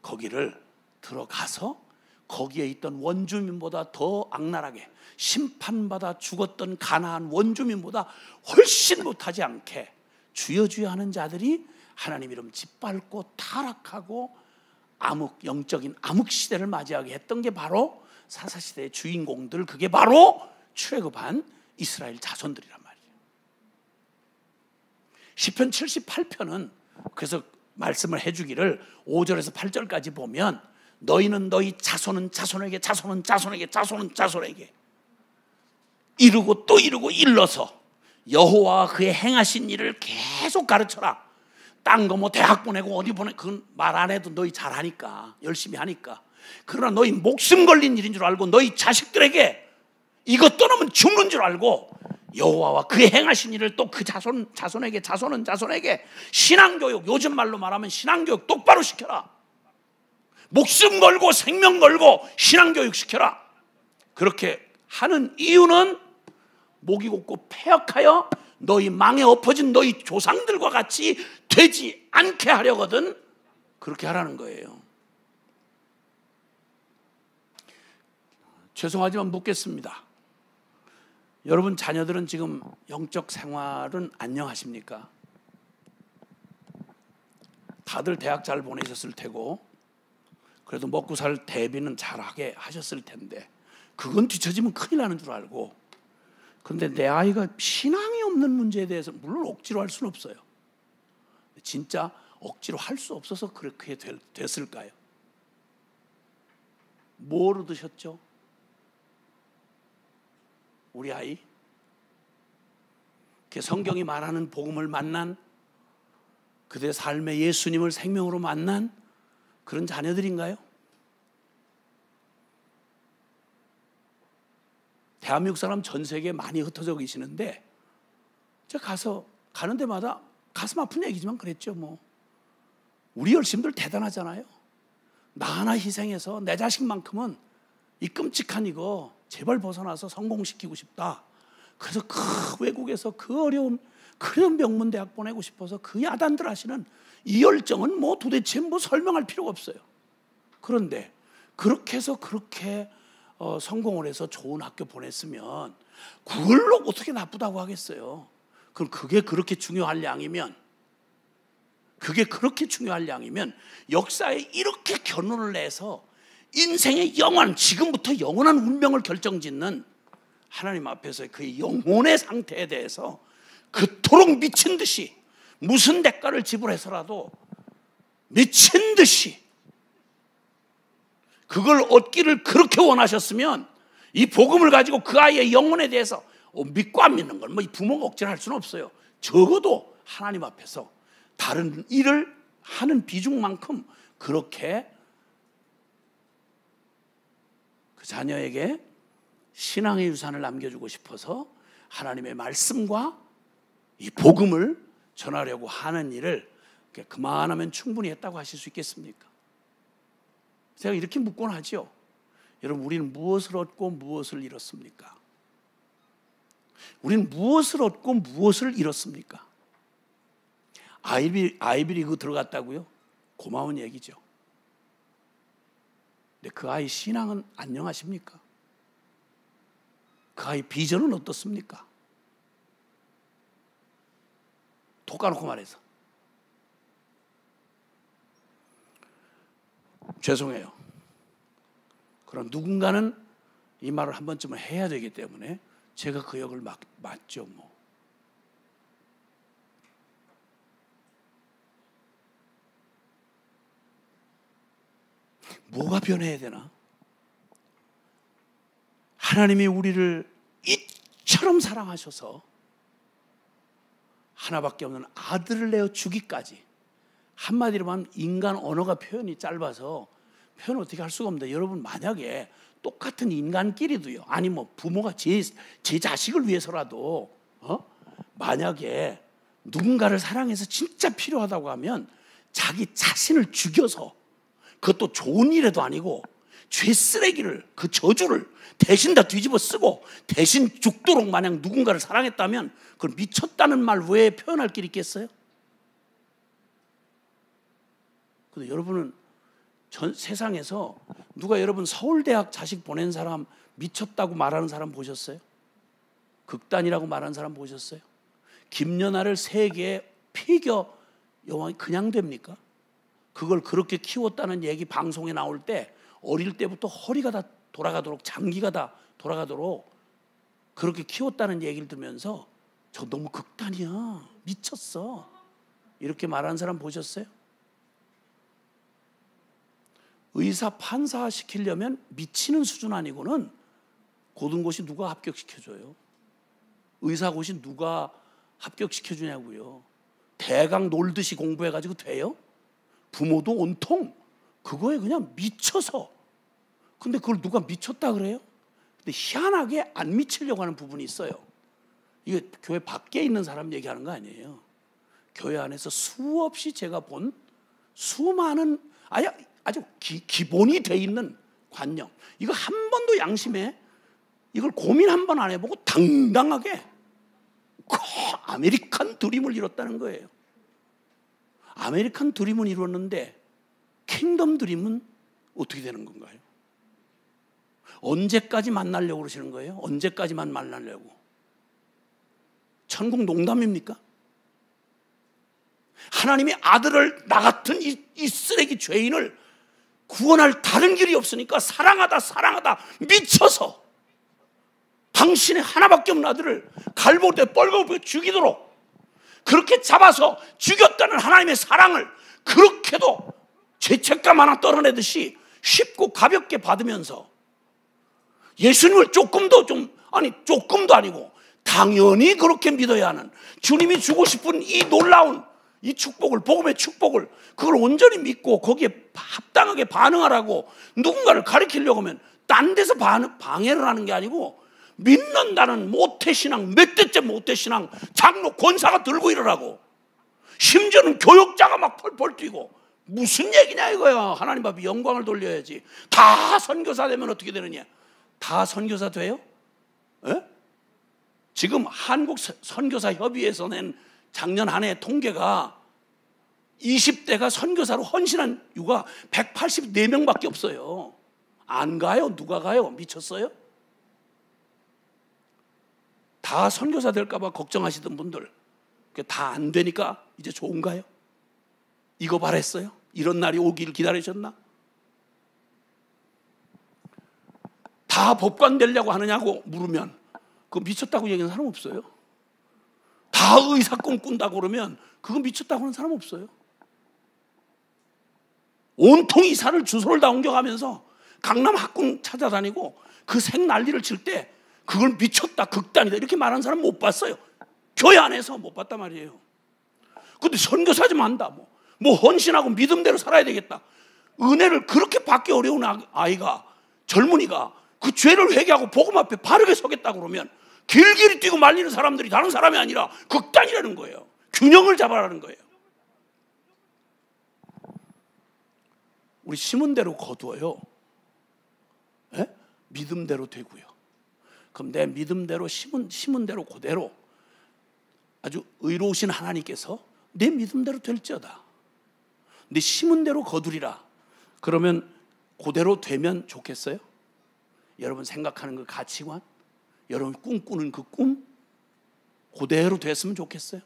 거기를 들어가서 거기에 있던 원주민보다 더 악랄하게 심판받아 죽었던 가나안 원주민보다 훨씬 못하지 않게 주여 주여 하는 자들이 하나님 이름 짓밟고 타락하고 영적인 암흑 시대를 맞이하게 했던 게 바로 사사시대의 주인공들, 그게 바로 출애굽한 이스라엘 자손들이란 말이에요. 시편 78편은 그래서 말씀을 해주기를 5절에서 8절까지 보면, 너희는 너희 자손은 자손에게, 자손은 자손에게, 자손은 자손에게 이루고 또 이루고 일러서 여호와와 그의 행하신 일을 계속 가르쳐라. 딴 거 뭐 대학 보내고 어디 보내, 그건 말 안 해도 너희 잘하니까, 열심히 하니까. 그러나 너희 목숨 걸린 일인 줄 알고 너희 자식들에게 이것 떠나면 죽는 줄 알고 여호와와 그의 행하신 일을 또 그 자손에게, 자손은 자손에게 신앙교육, 요즘 말로 말하면 신앙교육 똑바로 시켜라. 목숨 걸고 생명 걸고 신앙교육 시켜라. 그렇게 하는 이유는 목이 곧고 패역하여 너희 망에 엎어진 너희 조상들과 같이 되지 않게 하려거든 그렇게 하라는 거예요. 죄송하지만 묻겠습니다. 여러분 자녀들은 지금 영적 생활은 안녕하십니까? 다들 대학 잘 보내셨을 테고 그래도 먹고 살 대비는 잘하게 하셨을 텐데, 그건 뒤처지면 큰일 나는 줄 알고. 그런데 내 아이가 신앙이 없는 문제에 대해서 물론 억지로 할 수는 없어요. 진짜 억지로 할 수 없어서 그렇게 됐을까요? 뭘 얻으셨죠? 우리 아이? 성경이 말하는 복음을 만난, 그들의 삶에 예수님을 생명으로 만난 그런 자녀들인가요? 대한민국 사람 전 세계에 많이 흩어져 계시는데, 제가 가는 데마다 가슴 아픈 얘기지만 그랬죠. 뭐 우리 열심들 대단하잖아요. 나 하나 희생해서 내 자식만큼은 이 끔찍한 이거 제발 벗어나서 성공시키고 싶다. 그래서 그 외국에서 그 어려운 그런 명문 대학 보내고 싶어서 그 야단들 하시는 이 열정은 뭐 도대체 뭐 설명할 필요가 없어요. 그런데 그렇게 해서 그렇게 성공을 해서 좋은 학교 보냈으면 그걸로 어떻게 나쁘다고 하겠어요? 그럼 그게 그렇게 중요할 양이면, 역사에 이렇게 결론을 내서 인생의 지금부터 영원한 운명을 결정짓는 하나님 앞에서 그 영혼의 상태에 대해서 그토록 미친 듯이 무슨 대가를 지불해서라도 미친 듯이 그걸 얻기를 그렇게 원하셨으면 이 복음을 가지고 그 아이의 영혼에 대해서 믿고 안 믿는 건 뭐 부모가 억지로 할 수는 없어요. 적어도 하나님 앞에서 다른 일을 하는 비중만큼 그렇게 그 자녀에게 신앙의 유산을 남겨주고 싶어서 하나님의 말씀과 이 복음을 전하려고 하는 일을 그만하면 충분히 했다고 하실 수 있겠습니까? 제가 이렇게 묻곤 하죠. 여러분, 우리는 무엇을 얻고 무엇을 잃었습니까? 우리는 무엇을 얻고 무엇을 잃었습니까? 아이비리그 들어갔다고요? 고마운 얘기죠. 근데 그 아이 신앙은 안녕하십니까? 그 아이 비전은 어떻습니까? 톡 까놓고 말해서 죄송해요. 그럼 누군가는 이 말을 한 번쯤은 해야 되기 때문에 제가 그 역을 맡죠 뭐. 뭐가 변해야 되나? 하나님이 우리를 이처럼 사랑하셔서 하나밖에 없는 아들을 내어 주기까지, 한마디로 하면 인간 언어가 표현이 짧아서 표현 어떻게 할 수가 없는데, 여러분 만약에 똑같은 인간끼리도요, 아니 뭐 부모가 제 자식을 위해서라도 만약에 누군가를 사랑해서 진짜 필요하다고 하면 자기 자신을 죽여서, 그것도 좋은 일에도 아니고 죄 쓰레기를, 그 저주를 대신 다 뒤집어 쓰고 대신 죽도록 만약 누군가를 사랑했다면 그걸 미쳤다는 말 외에 표현할 길이 있겠어요? 근데 여러분은 전 세상에서 누가 여러분 서울대학 자식 보낸 사람 미쳤다고 말하는 사람 보셨어요? 극단이라고 말하는 사람 보셨어요? 김연아를 세계 피겨 여왕이 그냥 됩니까? 그걸 그렇게 키웠다는 얘기 방송에 나올 때 어릴 때부터 허리가 다 돌아가도록, 장기가 다 돌아가도록 그렇게 키웠다는 얘기를 들으면서 저 너무 극단이야, 미쳤어, 이렇게 말하는 사람 보셨어요? 의사, 판사 시키려면 미치는 수준 아니고는 고등고시 누가 합격시켜줘요? 의사고시 누가 합격시켜주냐고요? 대강 놀듯이 공부해가지고 돼요? 부모도 온통 그거에 그냥 미쳐서. 근데 그걸 누가 미쳤다 그래요? 근데 희한하게 안 미치려고 하는 부분이 있어요. 이게 교회 밖에 있는 사람 얘기하는 거 아니에요. 교회 안에서 수없이 제가 본 수많은 아주 기본이 돼 있는 관념, 이거 한 번도 양심에 이걸 고민 한 번 안 해보고 당당하게 아메리칸 드림을 이뤘다는 거예요. 아메리칸 드림은 이뤘는데 킹덤 드림은 어떻게 되는 건가요? 언제까지 만나려고 그러시는 거예요? 언제까지만 만나려고? 천국 농담입니까? 하나님이 아들을, 나 같은 이 쓰레기 죄인을 구원할 다른 길이 없으니까 사랑하다 미쳐서 당신의 하나밖에 없는 아들을 갈보대 뻘겋게 죽이도록 그렇게 잡아서 죽였다는 하나님의 사랑을 그렇게도 죄책감 하나 떨어내듯이 쉽고 가볍게 받으면서 예수님을 조금도 아니고 당연히 그렇게 믿어야 하는, 주님이 주고 싶은 이 놀라운 이 축복을, 복음의 축복을, 그걸 온전히 믿고 거기에 합당하게 반응하라고 누군가를 가르치려고 하면 딴 데서 방해를 하는 게 아니고, 믿는다는 모태신앙, 몇 대째 모태신앙 장로 권사가 들고 이러라고, 심지어는 교역자가 막 펄펄 뛰고, 무슨 얘기냐 이거야. 하나님 앞에 영광을 돌려야지. 다 선교사 되면 어떻게 되느냐? 다 선교사 돼요? 에? 지금 한국 선교사 협의회에서 낸 작년 한 해 통계가 20대가 선교사로 헌신한 이유가 184명밖에 없어요. 안 가요? 누가 가요? 미쳤어요? 다 선교사 될까 봐 걱정하시던 분들, 다 안 되니까 이제 좋은가요? 이거 바랬어요? 이런 날이 오기를 기다리셨나? 다 법관 되려고 하느냐고 물으면 그거 미쳤다고 얘기하는 사람 없어요. 다 의사 꿈꾼다고 그러면 그거 미쳤다고 하는 사람 없어요. 온통 이사를 주소를 다 옮겨가면서 강남 학군 찾아다니고 그 생 난리를 칠 때 그걸 미쳤다, 극단이다 이렇게 말하는 사람 못 봤어요. 교회 안에서 못 봤단 말이에요. 근데 선교사 좀 한다, 뭐 헌신하고 믿음대로 살아야 되겠다. 은혜를 그렇게 받기 어려운 아이가, 젊은이가 그 죄를 회개하고 복음 앞에 바르게 서겠다고 그러면 길길이 뛰고 말리는 사람들이 다른 사람이 아니라 극단이라는 거예요. 균형을 잡아라는 거예요. 우리 심은 대로 거두어요. 에? 믿음대로 되고요. 그럼 내 믿음대로 심은 대로 그대로 아주 의로우신 하나님께서 내 믿음대로 될지어다. 네 심은 대로 거두리라. 그러면 그대로 되면 좋겠어요? 여러분 생각하는 그 가치관, 여러분 꿈꾸는 그 꿈, 그대로 됐으면 좋겠어요?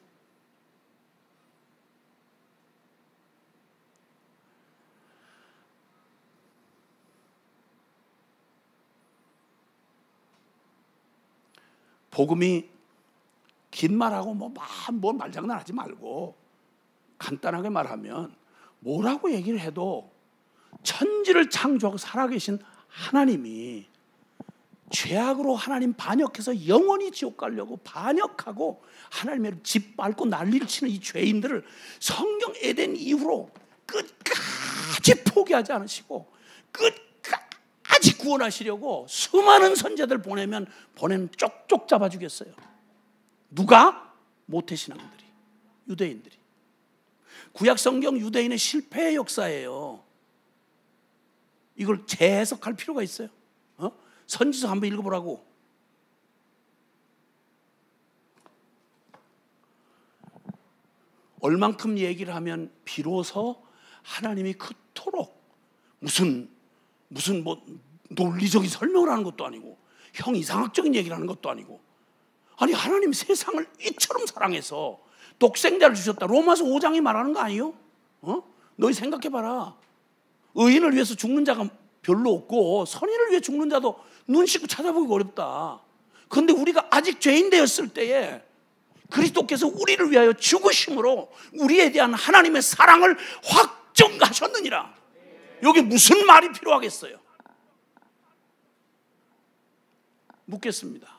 복음이 긴 말하고 뭐 말장난하지 말고 간단하게 말하면 뭐라고 얘기를 해도 천지를 창조하고 살아계신 하나님이 죄악으로 하나님 반역해서 영원히 지옥 가려고 반역하고 하나님의 집 밟고 난리를 치는 이 죄인들을 성경 에덴 이후로 끝까지 포기하지 않으시고 끝까지 구원하시려고 수많은 선자들 보내면 쪽쪽 잡아주겠어요. 누가? 모태신앙들이, 유대인들이. 구약 성경 유대인의 실패의 역사예요. 이걸 재해석할 필요가 있어요? 선지서 한번 읽어보라고. 얼만큼 얘기를 하면 비로소 하나님이 그토록 무슨 뭐 논리적인 설명을 하는 것도 아니고 형 이상학적인 얘기를 하는 것도 아니고, 아니 하나님 세상을 이처럼 사랑해서 독생자를 주셨다. 로마서 5장이 말하는 거 아니에요? 너희 생각해봐라. 의인을 위해서 죽는 자가 별로 없고 선인을 위해 죽는 자도 눈 씻고 찾아보기 어렵다. 그런데 우리가 아직 죄인 되었을 때에 그리스도께서 우리를 위하여 죽으심으로 우리에 대한 하나님의 사랑을 확정하셨느니라. 여기 무슨 말이 필요하겠어요? 묻겠습니다.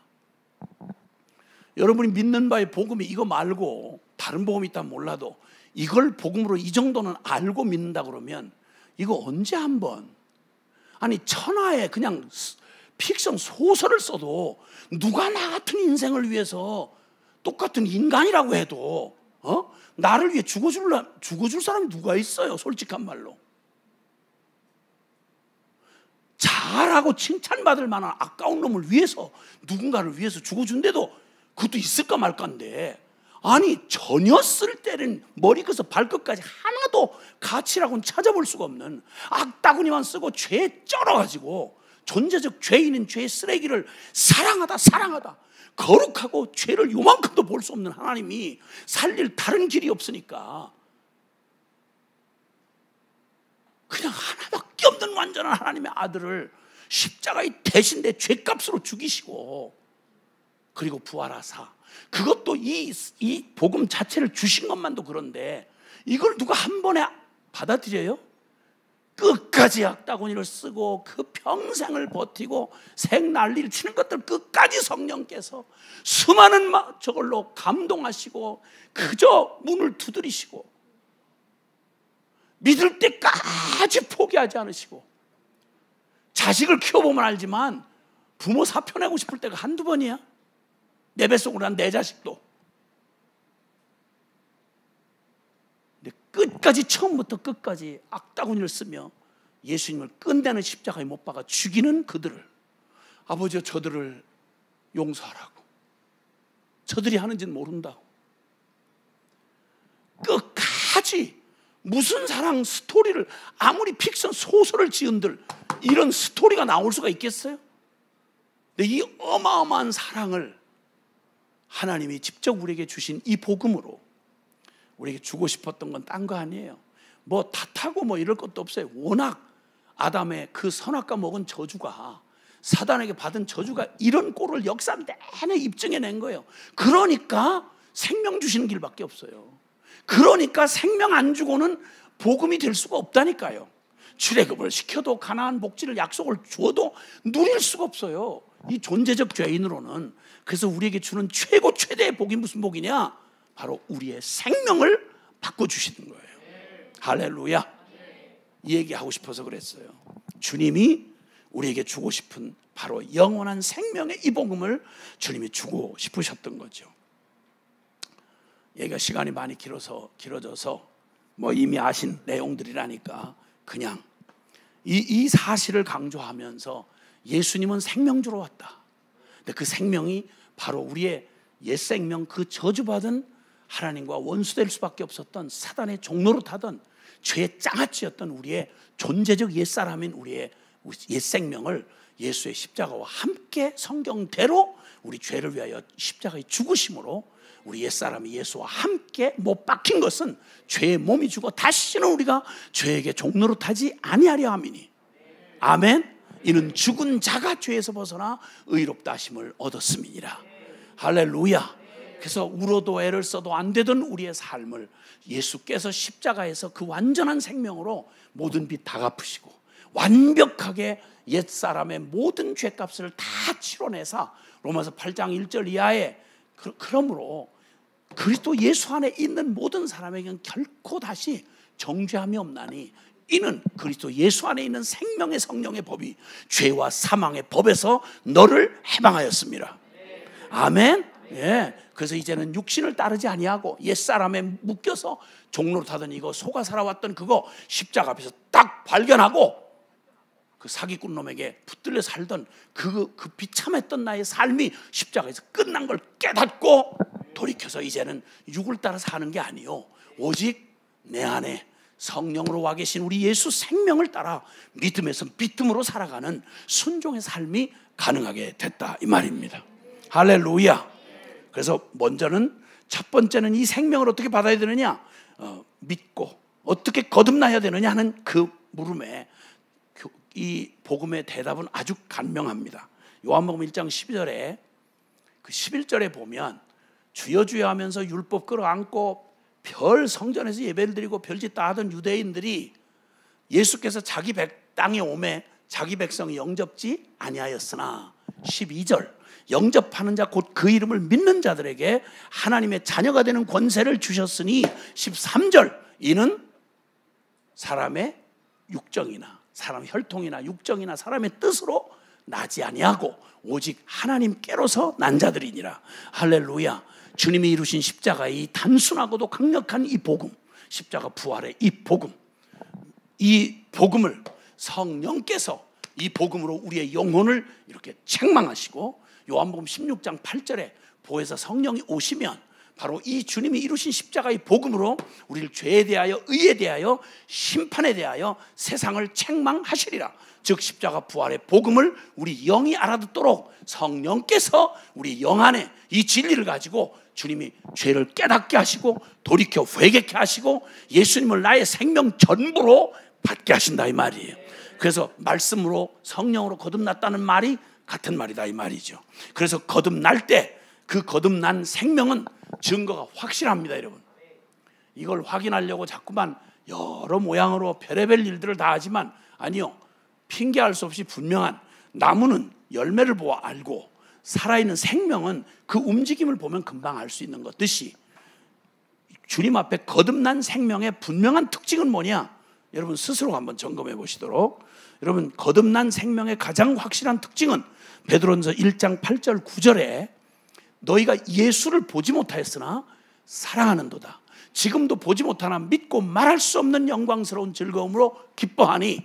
여러분이 믿는 바의 복음이 이거 말고 다른 복음이 있다면 몰라도 이걸 복음으로 이 정도는 알고 믿는다 그러면 이거 언제 한번, 아니 천하에 그냥 픽션 소설을 써도 누가 나 같은 인생을 위해서 똑같은 인간이라고 해도 나를 위해 죽어줄 사람이 누가 있어요? 솔직한 말로. 잘하고 칭찬받을 만한 아까운 놈을 위해서, 누군가를 위해서 죽어준데도 그것도 있을까 말까인데, 아니 전혀 쓸 때는 머리끝에서 발끝까지 하나도 가치라고는 찾아볼 수가 없는 악다구니만 쓰고 죄에 쩔어가지고 존재적 죄인인 죄의 쓰레기를 사랑하다 거룩하고 죄를 요만큼도 볼 수 없는 하나님이 살릴 다른 길이 없으니까 그냥 하나밖에 없는 완전한 하나님의 아들을 십자가에 대신 내 죄값으로 죽이시고 그리고 부활하사, 그것도 이 복음 자체를 주신 것만도 그런데 이걸 누가 한 번에 받아들여요? 끝까지 악다구니를 쓰고 그 평생을 버티고 생난리를 치는 것들 끝까지 성령께서 수많은 저걸로 감동하시고 그저 문을 두드리시고 믿을 때까지 포기하지 않으시고, 자식을 키워보면 알지만 부모 사표내고 싶을 때가 한두 번이야. 내 뱃속으로 난 내 자식도. 근데 끝까지 처음부터 끝까지 악다구니를 쓰며 예수님을 끝내는 십자가에 못 박아 죽이는 그들을, 아버지여 저들을 용서하라고, 저들이 하는지는 모른다고. 끝까지 무슨 사랑 스토리를, 아무리 픽션 소설을 지은들 이런 스토리가 나올 수가 있겠어요? 근데 이 어마어마한 사랑을 하나님이 직접 우리에게 주신 이 복음으로 우리에게 주고 싶었던 건 딴 거 아니에요. 뭐 탓하고 뭐 이럴 것도 없어요. 워낙 아담의 그 선악과 먹은 저주가, 사단에게 받은 저주가 이런 꼴을 역사 내내 입증해낸 거예요. 그러니까 생명 주시는 길밖에 없어요. 그러니까 생명 안 주고는 복음이 될 수가 없다니까요. 출애굽을 시켜도 가나안 복지를 약속을 주어도 누릴 수가 없어요, 이 존재적 죄인으로는. 그래서 우리에게 주는 최고의 복이 무슨 복이냐? 바로 우리의 생명을 바꿔주시는 거예요. 할렐루야. 이 얘기하고 싶어서 그랬어요. 주님이 우리에게 주고 싶은 바로 영원한 생명의 이 복음을 주님이 주고 싶으셨던 거죠. 얘가 시간이 많이 길어져서 뭐 이미 아신 내용들이라니까 그냥 이 사실을 강조하면서 예수님은 생명 주러 왔다. 근데 그 생명이 바로 우리의 옛 생명, 그 저주받은 하나님과 원수될 수밖에 없었던 사단의 종로로 타던 죄의 장아찌였던 우리의 존재적 옛사람인 우리의 옛 생명을 예수의 십자가와 함께 성경대로 우리 죄를 위하여 십자가에 죽으심으로 우리 옛사람이 예수와 함께 못 박힌 것은 죄의 몸이 죽어 다시는 우리가 죄에게 종로로 타지 아니하려 함이니. 아멘. 이는 죽은 자가 죄에서 벗어나 의롭다 하심을 얻었음이니라. 할렐루야. 그래서 울어도 애를 써도 안 되던 우리의 삶을 예수께서 십자가에서 그 완전한 생명으로 모든 빚 다 갚으시고 완벽하게 옛사람의 모든 죄값을 다 치러내사 로마서 8장 1절 이하에 그러므로 그리스도 예수 안에 있는 모든 사람에게는 결코 다시 정죄함이 없나니 이는 그리스도 예수 안에 있는 생명의 성령의 법이 죄와 사망의 법에서 너를 해방하였습니다. 아멘. 예. 그래서 이제는 육신을 따르지 아니하고 옛사람에 묶여서 종로로 타던 이거 속아 살아왔던 그거 십자가 앞에서 딱 발견하고 그 사기꾼 놈에게 붙들려 살던 그 비참했던 나의 삶이 십자가에서 끝난 걸 깨닫고 돌이켜서 이제는 육을 따라 사는 게 아니요 오직 내 안에 성령으로 와 계신 우리 예수 생명을 따라 믿음에서 믿음으로 살아가는 순종의 삶이 가능하게 됐다 이 말입니다. 할렐루야. 그래서 먼저는 첫 번째는 이 생명을 어떻게 받아야 되느냐, 믿고 어떻게 거듭나야 되느냐 하는 그 물음에 이 복음의 대답은 아주 간명합니다. 요한복음 1장 12절에 그 11절에 보면 주여 주여 하면서 율법 끌어안고 별 성전에서 예배를 드리고 별짓 다 하던 유대인들이 예수께서 자기 땅에 오매 자기 백성이 영접지 아니하였으나 12절 영접하는 자 곧 그 이름을 믿는 자들에게 하나님의 자녀가 되는 권세를 주셨으니 13절 이는 사람의 육정이나 사람 혈통이나 육정이나 사람의 뜻으로 나지 아니하고 오직 하나님께로서 난 자들이니라. 할렐루야. 주님이 이루신 십자가의 이 단순하고도 강력한 이 복음, 십자가 부활의 이 복음을 성령께서 이 복음으로 우리의 영혼을 이렇게 책망하시고 요한복음 16장 8절에 보혜사 성령이 오시면 바로 이 주님이 이루신 십자가의 복음으로 우리를 죄에 대하여 의에 대하여 심판에 대하여 세상을 책망하시리라. 즉 십자가 부활의 복음을 우리 영이 알아듣도록 성령께서 우리 영 안에 이 진리를 가지고 주님이 죄를 깨닫게 하시고 돌이켜 회개케 하시고 예수님을 나의 생명 전부로 받게 하신다 이 말이에요. 그래서 말씀으로 성령으로 거듭났다는 말이 같은 말이다 이 말이죠. 그래서 거듭날 때 그 거듭난 생명은 증거가 확실합니다 여러분. 이걸 확인하려고 자꾸만 여러 모양으로 별의별 일들을 다 하지만 아니요, 핑계할 수 없이 분명한 나무는 열매를 보아 알고 살아있는 생명은 그 움직임을 보면 금방 알 수 있는 것듯이 주님 앞에 거듭난 생명의 분명한 특징은 뭐냐? 여러분 스스로 한번 점검해 보시도록. 여러분 거듭난 생명의 가장 확실한 특징은 베드로전서 1장 8절 9절에 너희가 예수를 보지 못하였으나 사랑하는도다. 지금도 보지 못하나 믿고 말할 수 없는 영광스러운 즐거움으로 기뻐하니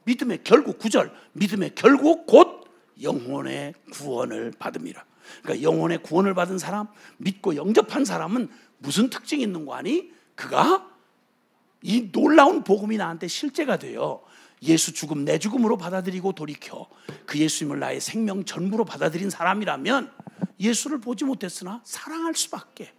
믿음의 결국 9절 믿음의 결국 곧 영혼의 구원을 받음이라. 그러니까 영혼의 구원을 받은 사람, 믿고 영접한 사람은 무슨 특징이 있는 거 아니? 그가 이 놀라운 복음이 나한테 실제가 되어 예수 죽음 내 죽음으로 받아들이고 돌이켜 그 예수님을 나의 생명 전부로 받아들인 사람이라면 예수를 보지 못했으나 사랑할 수밖에.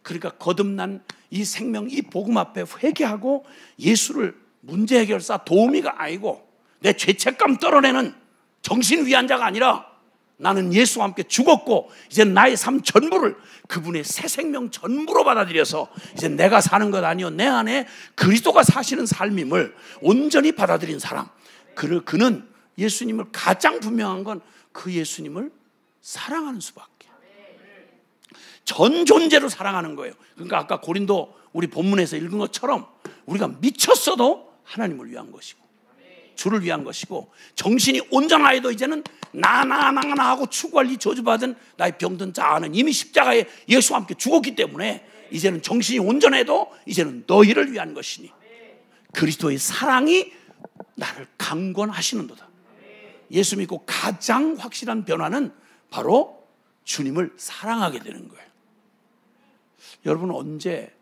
그러니까 거듭난 이 생명 이 복음 앞에 회개하고 예수를 문제 해결사 도우미가 아니고 내 죄책감 떨어내는 정신위안자가 아니라 나는 예수와 함께 죽었고 이제 나의 삶 전부를 그분의 새 생명 전부로 받아들여서 이제 내가 사는 것 아니요 내 안에 그리스도가 사시는 삶임을 온전히 받아들인 사람. 그는 예수님을 가장 분명한 건 그 예수님을 사랑하는 수밖에. 전 존재로 사랑하는 거예요. 그러니까 아까 고린도 우리 본문에서 읽은 것처럼 우리가 미쳤어도 하나님을 위한 것이고 주를 위한 것이고 정신이 온전하여도 이제는 나 하고 추구할 이 저주받은 나의 병든 자아는 이미 십자가에 예수와 함께 죽었기 때문에 이제는 정신이 온전해도 이제는 너희를 위한 것이니 그리스도의 사랑이 나를 강권하시는도다. 예수 믿고 가장 확실한 변화는 바로 주님을 사랑하게 되는 거예요. 여러분, 언제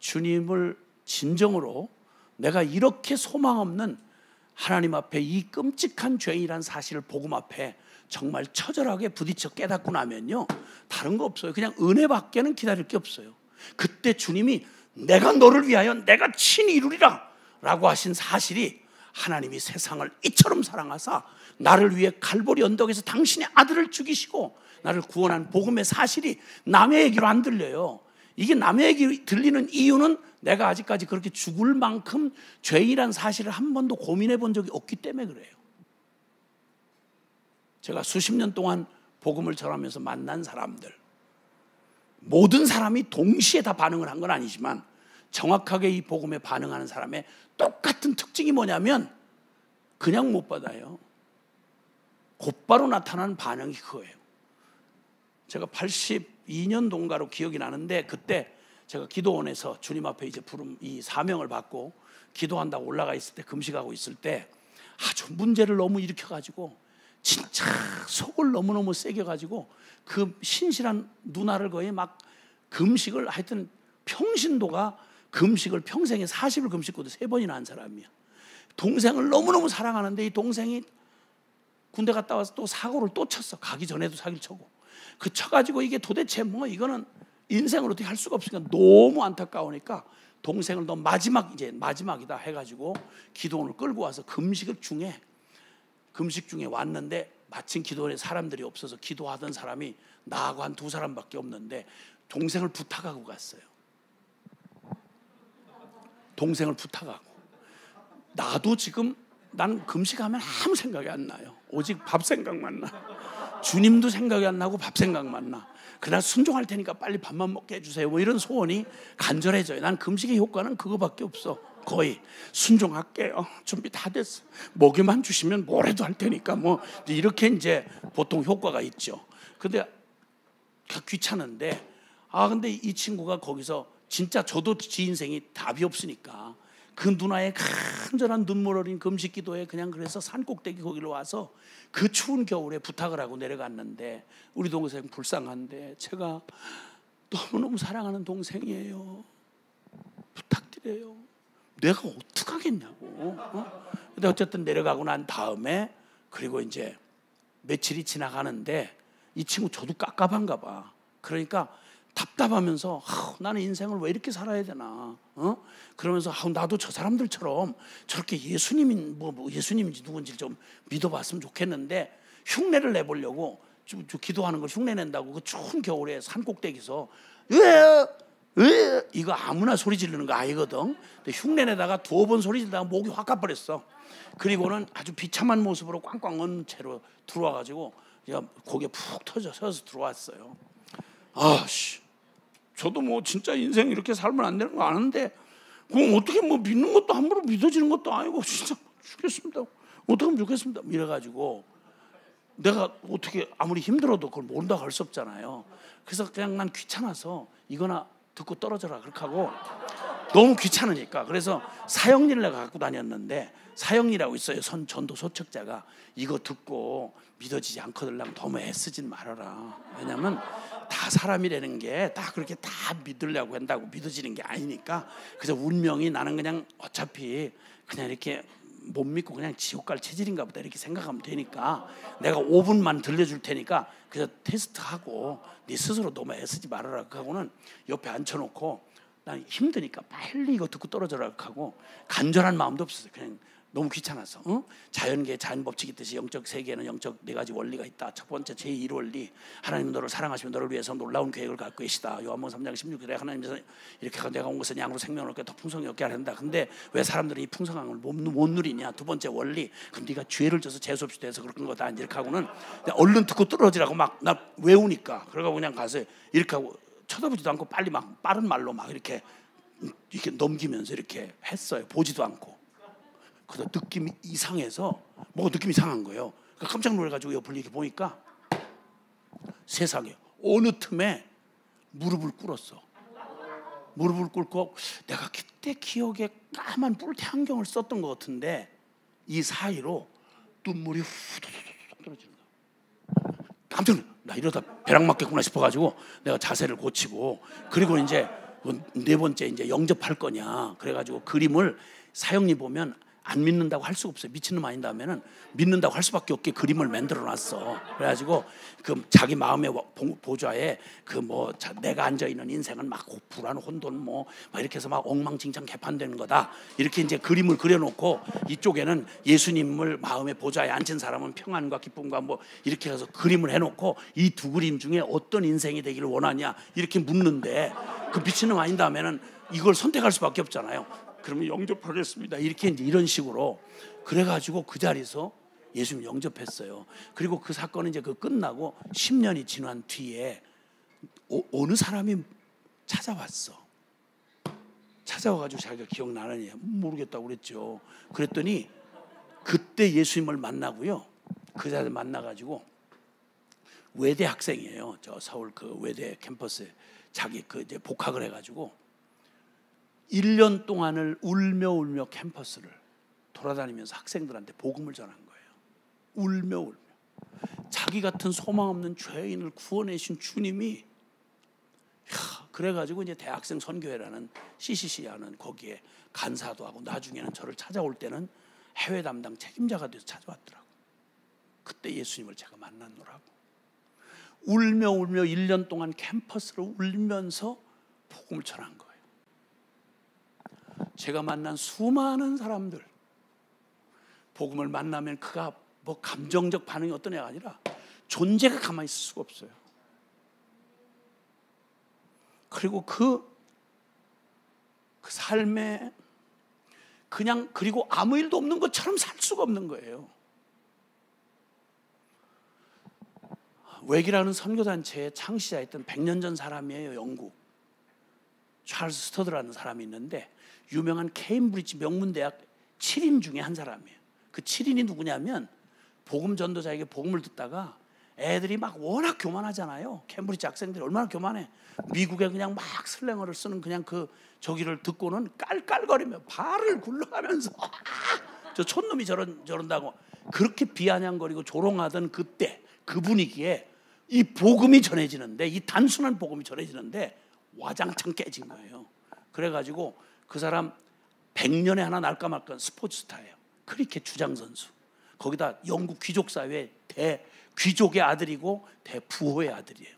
주님을 진정으로 내가 이렇게 소망 없는 하나님 앞에 이 끔찍한 죄인이란 사실을 복음 앞에 정말 처절하게 부딪혀 깨닫고 나면요, 다른 거 없어요. 그냥 은혜밖에는 기다릴 게 없어요. 그때 주님이 내가 너를 위하여 내가 친히 이루리라 라고 하신 사실이, 하나님이 세상을 이처럼 사랑하사 나를 위해 갈보리 언덕에서 당신의 아들을 죽이시고 나를 구원한 복음의 사실이 남의 얘기로 안 들려요. 이게 남의 얘기 들리는 이유는 내가 아직까지 그렇게 죽을 만큼 죄인이란 사실을 한 번도 고민해 본 적이 없기 때문에 그래요. 제가 수십 년 동안 복음을 전하면서 만난 사람들, 모든 사람이 동시에 다 반응을 한 건 아니지만 정확하게 이 복음에 반응하는 사람의 똑같은 특징이 뭐냐면 그냥 못 받아요. 곧바로 나타나는 반응이 그거예요. 제가 82년도인가로 기억이 나는데, 그때 제가 기도원에서 주님 앞에 이제 부름, 이 사명을 받고 기도한다고 올라가 있을 때, 금식하고 있을 때 아주 문제를 너무 일으켜가지고 진짜 속을 너무너무 새겨가지고 그 신실한 누나를 거의 막 금식을, 하여튼 평신도가 금식을 평생에 40일 금식고도 3번이나 한 사람이야. 동생을 너무너무 사랑하는데 이 동생이 군대 갔다 와서 또 사고를 또 쳤어. 가기 전에도 사기를 쳐고. 그 쳐가지고 이게 도대체 뭐 이거는 인생을 어떻게 할 수가 없으니까 너무 안타까우니까 동생을 너 마지막, 이제 마지막이다 해가지고 기도원을 끌고 와서 금식 중에 왔는데, 마침 기도원에 사람들이 없어서 기도하던 사람이 나하고 한 2사람밖에 없는데 동생을 부탁하고 갔어요. 동생을 부탁하고. 나도 지금 난 금식하면 아무 생각이 안 나요. 오직 밥 생각만 나. 주님도 생각이 안 나고 밥 생각만 나. 그날 순종할 테니까 빨리 밥만 먹게 해주세요. 뭐 이런 소원이 간절해져요. 난 금식의 효과는 그거밖에 없어. 거의 순종할게요. 준비 다 됐어. 먹이만 주시면 뭐래도 할 테니까 뭐 이렇게 이제 보통 효과가 있죠. 근데 귀찮은데, 근데 이 친구가 거기서 진짜, 저도 지 인생이 답이 없으니까 그 누나의 간절한 눈물 어린 금식 기도에 그냥 그래서 산꼭대기 거기로 와서 그 추운 겨울에 부탁을 하고 내려갔는데, 우리 동생 불쌍한데 제가 너무너무 사랑하는 동생이에요. 부탁드려요. 내가 어떡하겠냐고. 근데 어쨌든 내려가고 난 다음에, 그리고 이제 며칠이 지나가는데 이 친구 저도 깝깝한가 봐. 그러니까 답답하면서 나는 인생을 왜 이렇게 살아야 되나, 그러면서 나도 저 사람들처럼 저렇게 예수님인지 누군지 좀 믿어봤으면 좋겠는데, 흉내를 내보려고 기도하는 걸 흉내낸다고 그 추운 겨울에 산꼭대기에서 이거 아무나 소리 지르는 거 아니거든. 근데 흉내내다가 2번 소리 지르다가 목이 확 가버렸어. 그리고는 아주 비참한 모습으로 꽝꽝 얹은 채로 들어와가지고 고개 푹 터져서 들어왔어요. 저도 뭐 진짜 인생 이렇게 살면 안 되는 거 아는데, 그럼 어떻게 뭐 믿는 것도 함부로 믿어지는 것도 아니고 진짜 죽겠습니다. 어떻게 하면 좋겠습니다. 이래가지고 내가 어떻게 아무리 힘들어도 그걸 모른다고 할 수 없잖아요. 그래서 그냥 난 귀찮아서 이거나 듣고 떨어져라 그렇게 하고, 너무 귀찮으니까. 그래서 사형리를 내가 갖고 다녔는데, 사형리라고 있어요. 전도 소책자가. 이거 듣고 믿어지지 않거든. 너무 애쓰진 말아라. 왜냐면 다 사람이라는 게 다 그렇게 다 믿으려고 한다고 믿어지는 게 아니니까. 그래서 운명이 나는 그냥 어차피 그냥 이렇게 못 믿고 그냥 지옥 갈 체질인가 보다 이렇게 생각하면 되니까 내가 5분만 들려줄 테니까 그래서 테스트하고 네 스스로 너무 애쓰지 말아라 하고는 옆에 앉혀놓고, 난 힘드니까 빨리 이거 듣고 떨어져라 하고, 간절한 마음도 없었어요. 그냥 너무 귀찮아서. 자연계 자연법칙 있듯이 영적 세계에는 영적 4가지 원리가 있다. 첫 번째 제1원리, 하나님 너를 사랑하시면 너를 위해서 놀라운 계획을 갖고 계시다. 요한복음 3장 16절에 하나님께서 이렇게 내가 온 것은 양으로 생명을 얻게 더 풍성히 얻게 하란다. 근데 왜 사람들이 이 풍성함을 못 누리냐? 2번째 원리, 그럼 네가 죄를 져서 재수 없이 돼서 그런 거다. 이렇게 하고는 얼른 듣고 떨어지라고 막 나 외우니까, 그러고 그냥 가서 이렇게 하고 쳐다보지도 않고 빨리 막 빠른 말로 막 이렇게 넘기면서 이렇게 했어요. 보지도 않고. 그래서 느낌이 이상해서, 뭐가 느낌이 이상한 거예요. 그러니까 깜짝 놀라가지고 옆을 이렇게 보니까 세상에 어느 틈에 무릎을 꿇었어. 무릎을 꿇고, 내가 그때 기억에 까만 뿔테 안경을 썼던 것 같은데 이 사이로 눈물이 후두둑 떨어지는 거야. 깜짝 놀랐어요. 나 이러다 벼락 맞겠구나 싶어가지고 내가 자세를 고치고, 그리고 이제 네 번째 이제 영접할 거냐 그래가지고 그림을, 사형리 보면 안 믿는다고 할 수가 없어요. 미친놈 아닌다 하면은 믿는다고 할 수밖에 없게 그림을 만들어 놨어. 그래가지고 그 자기 마음의 보좌에 그 뭐 내가 앉아 있는 인생은 막 불안 혼돈 뭐 막 이렇게 해서 막 엉망진창 개판되는 거다, 이렇게 이제 그림을 그려놓고, 이쪽에는 예수님을 마음의 보좌에 앉힌 사람은 평안과 기쁨과 뭐 이렇게 해서 그림을 해놓고, 이 두 그림 중에 어떤 인생이 되기를 원하냐 이렇게 묻는데, 그 미친놈 아닌다 하면은 이걸 선택할 수밖에 없잖아요. 그러면 영접하겠습니다 이렇게 이제 이런 식으로 그래가지고 그 자리에서 예수님 영접했어요. 그리고 그 사건은 이제 그 끝나고 10년이 지난 뒤에 어느 사람이 찾아왔어. 찾아와가지고 자기가 기억나느냐, 모르겠다고 그랬죠. 그랬더니 그때 예수님을 만나고요, 그 자리에 만나가지고, 외대 학생이에요. 저 서울 그 외대 캠퍼스에 자기 그 이제 복학을 해가지고 1년 동안을 울며 캠퍼스를 돌아다니면서 학생들한테 복음을 전한 거예요. 울며 자기 같은 소망 없는 죄인을 구원해신 주님이, 그래가지고 이제 대학생 선교회라는 CCC라는 거기에 간사도 하고, 나중에는 저를 찾아올 때는 해외 담당 책임자가 돼서 찾아왔더라고. 그때 예수님을 제가 만났노라고. 울며 1년 동안 캠퍼스를 울면서 복음을 전한 거예요. 제가 만난 수많은 사람들, 복음을 만나면 그가 뭐 감정적 반응이 어떤 애가 아니라 존재가 가만히 있을 수가 없어요. 그리고 그 삶에 그냥, 그리고 아무 일도 없는 것처럼 살 수가 없는 거예요. 웩이라는 선교단체의 창시자였던 100년 전 사람이에요. 영국 찰스 스터드라는 사람이 있는데, 유명한 케임브리지 명문대학 7인 중에 한 사람이에요. 그 7인이 누구냐면, 복음 전도자에게 복음을 듣다가 애들이 막 워낙 교만하잖아요. 캠브리지 학생들이 얼마나 교만해. 미국에 그냥 막 슬랭어를 쓰는 그냥 그 저기를 듣고는 깔깔거리며 발을 굴러가면서 저 촌놈이 저런다고 그렇게 비아냥거리고 조롱하던 그때 그 분위기에 이 복음이 전해지는데, 이 단순한 복음이 전해지는데 와장창 깨진 거예요. 그래가지고 그 사람 100년에 하나 날까 말까 스포츠 스타예요. 크리켓 주장 선수. 거기다 영국 귀족 사회의 대귀족의 아들이고 대부호의 아들이에요.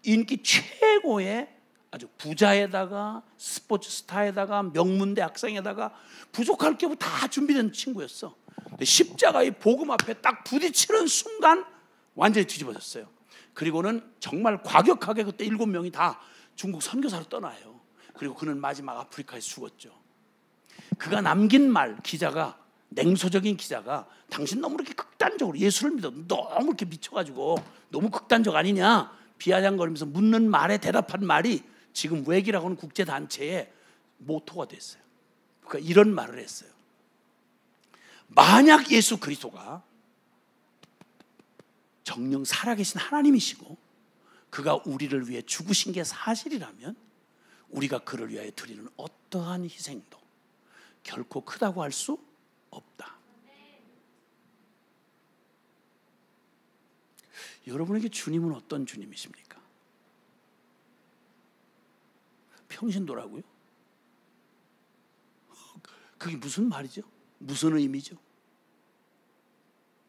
인기 최고의 아주 부자에다가 스포츠 스타에다가 명문대 학생에다가 부족할 게 다 준비된 친구였어. 십자가의 복음 앞에 딱 부딪히는 순간 완전히 뒤집어졌어요. 그리고는 정말 과격하게 그때 7명이 다 중국 선교사로 떠나요. 그리고 그는 마지막 아프리카에서 죽었죠. 그가 남긴 말, 기자가, 냉소적인 기자가, 당신 너무 이렇게 극단적으로 예수를 믿어, 너무 이렇게 미쳐가지고 너무 극단적 아니냐 비아냥거리면서 묻는 말에 대답한 말이 지금 웩이라고 하는 국제단체의 모토가 됐어요. 그러니까 이런 말을 했어요. 만약 예수 그리스도가 정녕 살아계신 하나님이시고 그가 우리를 위해 죽으신 게 사실이라면, 우리가 그를 위하여 드리는 어떠한 희생도 결코 크다고 할 수 없다. 여러분에게 주님은 어떤 주님이십니까? 평신도라고요? 그게 무슨 말이죠? 무슨 의미죠?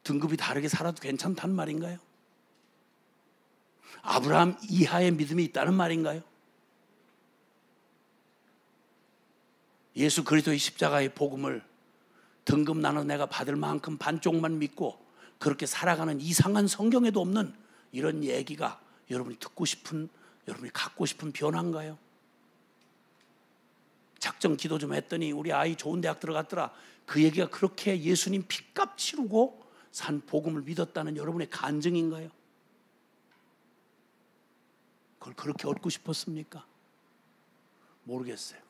등급이 다르게 살아도 괜찮다는 말인가요? 아브라함 이하의 믿음이 있다는 말인가요? 예수 그리스도의 십자가의 복음을 등급 나눠 내가 받을 만큼 반쪽만 믿고 그렇게 살아가는 이상한 성경에도 없는 이런 얘기가 여러분이 듣고 싶은, 여러분이 갖고 싶은 변화인가요? 작정 기도 좀 했더니 우리 아이 좋은 대학 들어갔더라. 그 얘기가 그렇게 예수님 핏값 치르고 산 복음을 믿었다는 여러분의 간증인가요? 그걸 그렇게 얻고 싶었습니까? 모르겠어요.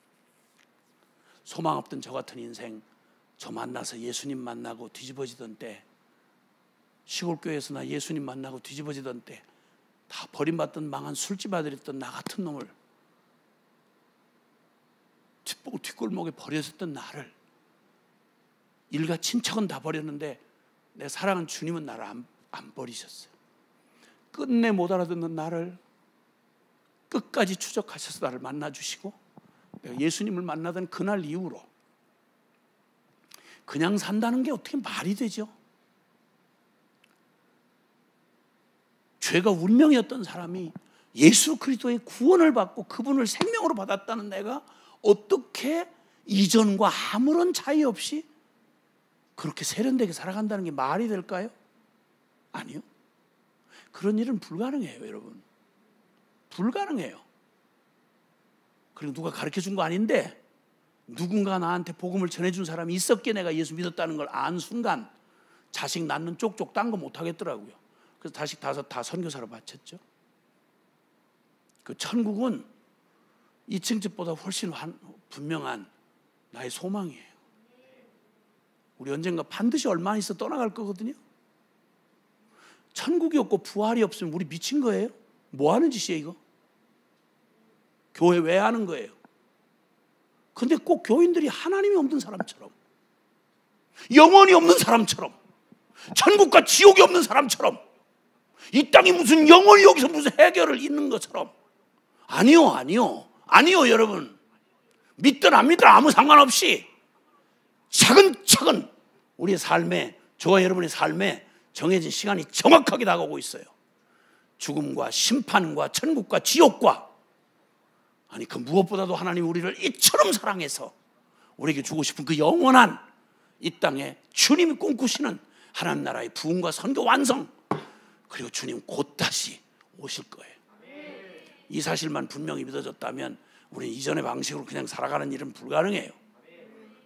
소망 없던 저 같은 인생, 저 만나서 예수님 만나고 뒤집어지던 때, 시골교회에서나 예수님 만나고 뒤집어지던 때, 다 버림받던 망한 술집 아들이었던 나 같은 놈을 뒷골목에 버려졌던 나를, 일가 친척은 다 버렸는데 내 사랑하는 주님은 나를 안 버리셨어요. 끝내 못 알아듣는 나를 끝까지 추적하셔서 나를 만나주시고, 내가 예수님을 만나던 그날 이후로 그냥 산다는 게 어떻게 말이 되죠? 죄가 운명이었던 사람이 예수 그리스도의 구원을 받고 그분을 생명으로 받았다는 내가 어떻게 이전과 아무런 차이 없이 그렇게 세련되게 살아간다는 게 말이 될까요? 아니요. 그런 일은 불가능해요, 여러분. 불가능해요. 그리고 누가 가르쳐 준 거 아닌데 누군가 나한테 복음을 전해준 사람이 있었기에 내가 예수 믿었다는 걸 안 순간 자식 낳는 쪽쪽 딴 거 못 하겠더라고요. 그래서 자식 다 선교사로 바쳤죠. 그 천국은 2층 집보다 훨씬 분명한 나의 소망이에요. 우리 언젠가 반드시 얼마 있어 떠나갈 거거든요. 천국이 없고 부활이 없으면 우리 미친 거예요? 뭐 하는 짓이에요 이거? 교회 왜 하는 거예요? 근데 꼭 교인들이 하나님이 없는 사람처럼, 영원히 없는 사람처럼, 천국과 지옥이 없는 사람처럼, 이 땅이 무슨 영원히 여기서 무슨 해결을 잇는 것처럼. 아니요 여러분. 믿든 안 믿든 아무 상관없이 차근차근 우리의 삶에, 저와 여러분의 삶에 정해진 시간이 정확하게 다가오고 있어요. 죽음과 심판과 천국과 지옥과, 아니 그 무엇보다도 하나님 우리를 이처럼 사랑해서 우리에게 주고 싶은 그 영원한 이 땅에 주님이 꿈꾸시는 하나님 나라의 부흥과 선교 완성, 그리고 주님 곧 다시 오실 거예요. 이 사실만 분명히 믿어졌다면 우리는 이전의 방식으로 그냥 살아가는 일은 불가능해요.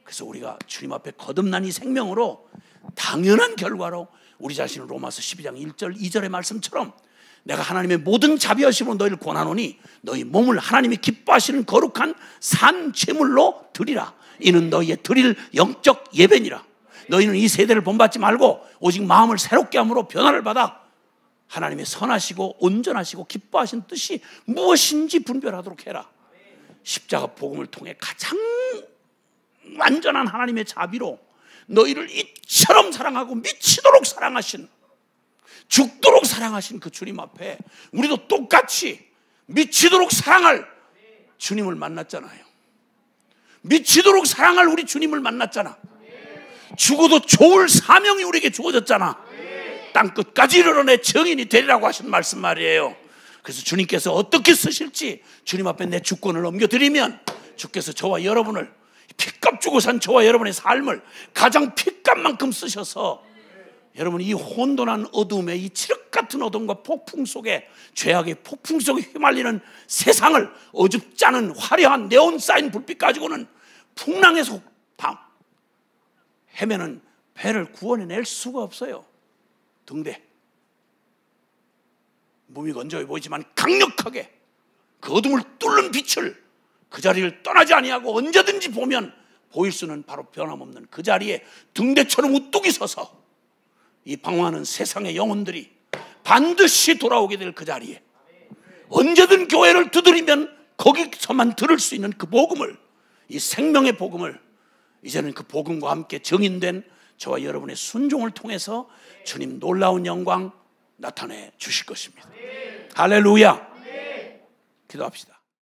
그래서 우리가 주님 앞에 거듭난 이 생명으로 당연한 결과로 우리 자신을 로마서 12장 1절 2절의 말씀처럼 내가 하나님의 모든 자비하심으로 너희를 권하노니 너희 몸을 하나님이 기뻐하시는 거룩한 산 제물로 드리라. 이는 너희의 드릴 영적 예배니라. 너희는 이 세대를 본받지 말고 오직 마음을 새롭게 함으로 변화를 받아 하나님의 선하시고 온전하시고 기뻐하신 뜻이 무엇인지 분별하도록 해라. 십자가 복음을 통해 가장 완전한 하나님의 자비로 너희를 이처럼 사랑하고 미치도록 사랑하신, 죽도록 사랑하신 그 주님 앞에 우리도 똑같이 미치도록 사랑할 주님을 만났잖아요. 미치도록 사랑할 우리 주님을 만났잖아. 죽어도 좋을 사명이 우리에게 주어졌잖아. 땅끝까지 이르러 정인이 되리라고 하신 말씀 말이에요. 그래서 주님께서 어떻게 쓰실지 주님 앞에 내 주권을 넘겨드리면 주께서 저와 여러분을, 핏값 주고 산 저와 여러분의 삶을 가장 핏값만큼 쓰셔서 여러분 이 혼돈한 어둠에, 이 칠흑 같은 어둠과 폭풍 속에, 죄악의 폭풍 속에 휘말리는 세상을 어줍지 않은 화려한 네온 사인 불빛 가지고는 풍랑에서 헤매는 배를 구원해낼 수가 없어요. 등대 몸이 건조해 보이지만 강력하게 그 어둠을 뚫는 빛을, 그 자리를 떠나지 아니하고 언제든지 보면 보일 수는 바로 변함없는 그 자리에 등대처럼 우뚝이 서서 이 방황하는 세상의 영혼들이 반드시 돌아오게 될 그 자리에 언제든 교회를 두드리면 거기서만 들을 수 있는 그 복음을, 이 생명의 복음을 이제는 그 복음과 함께 정인된 저와 여러분의 순종을 통해서 주님 놀라운 영광 나타내 주실 것입니다. 할렐루야. 기도합시다.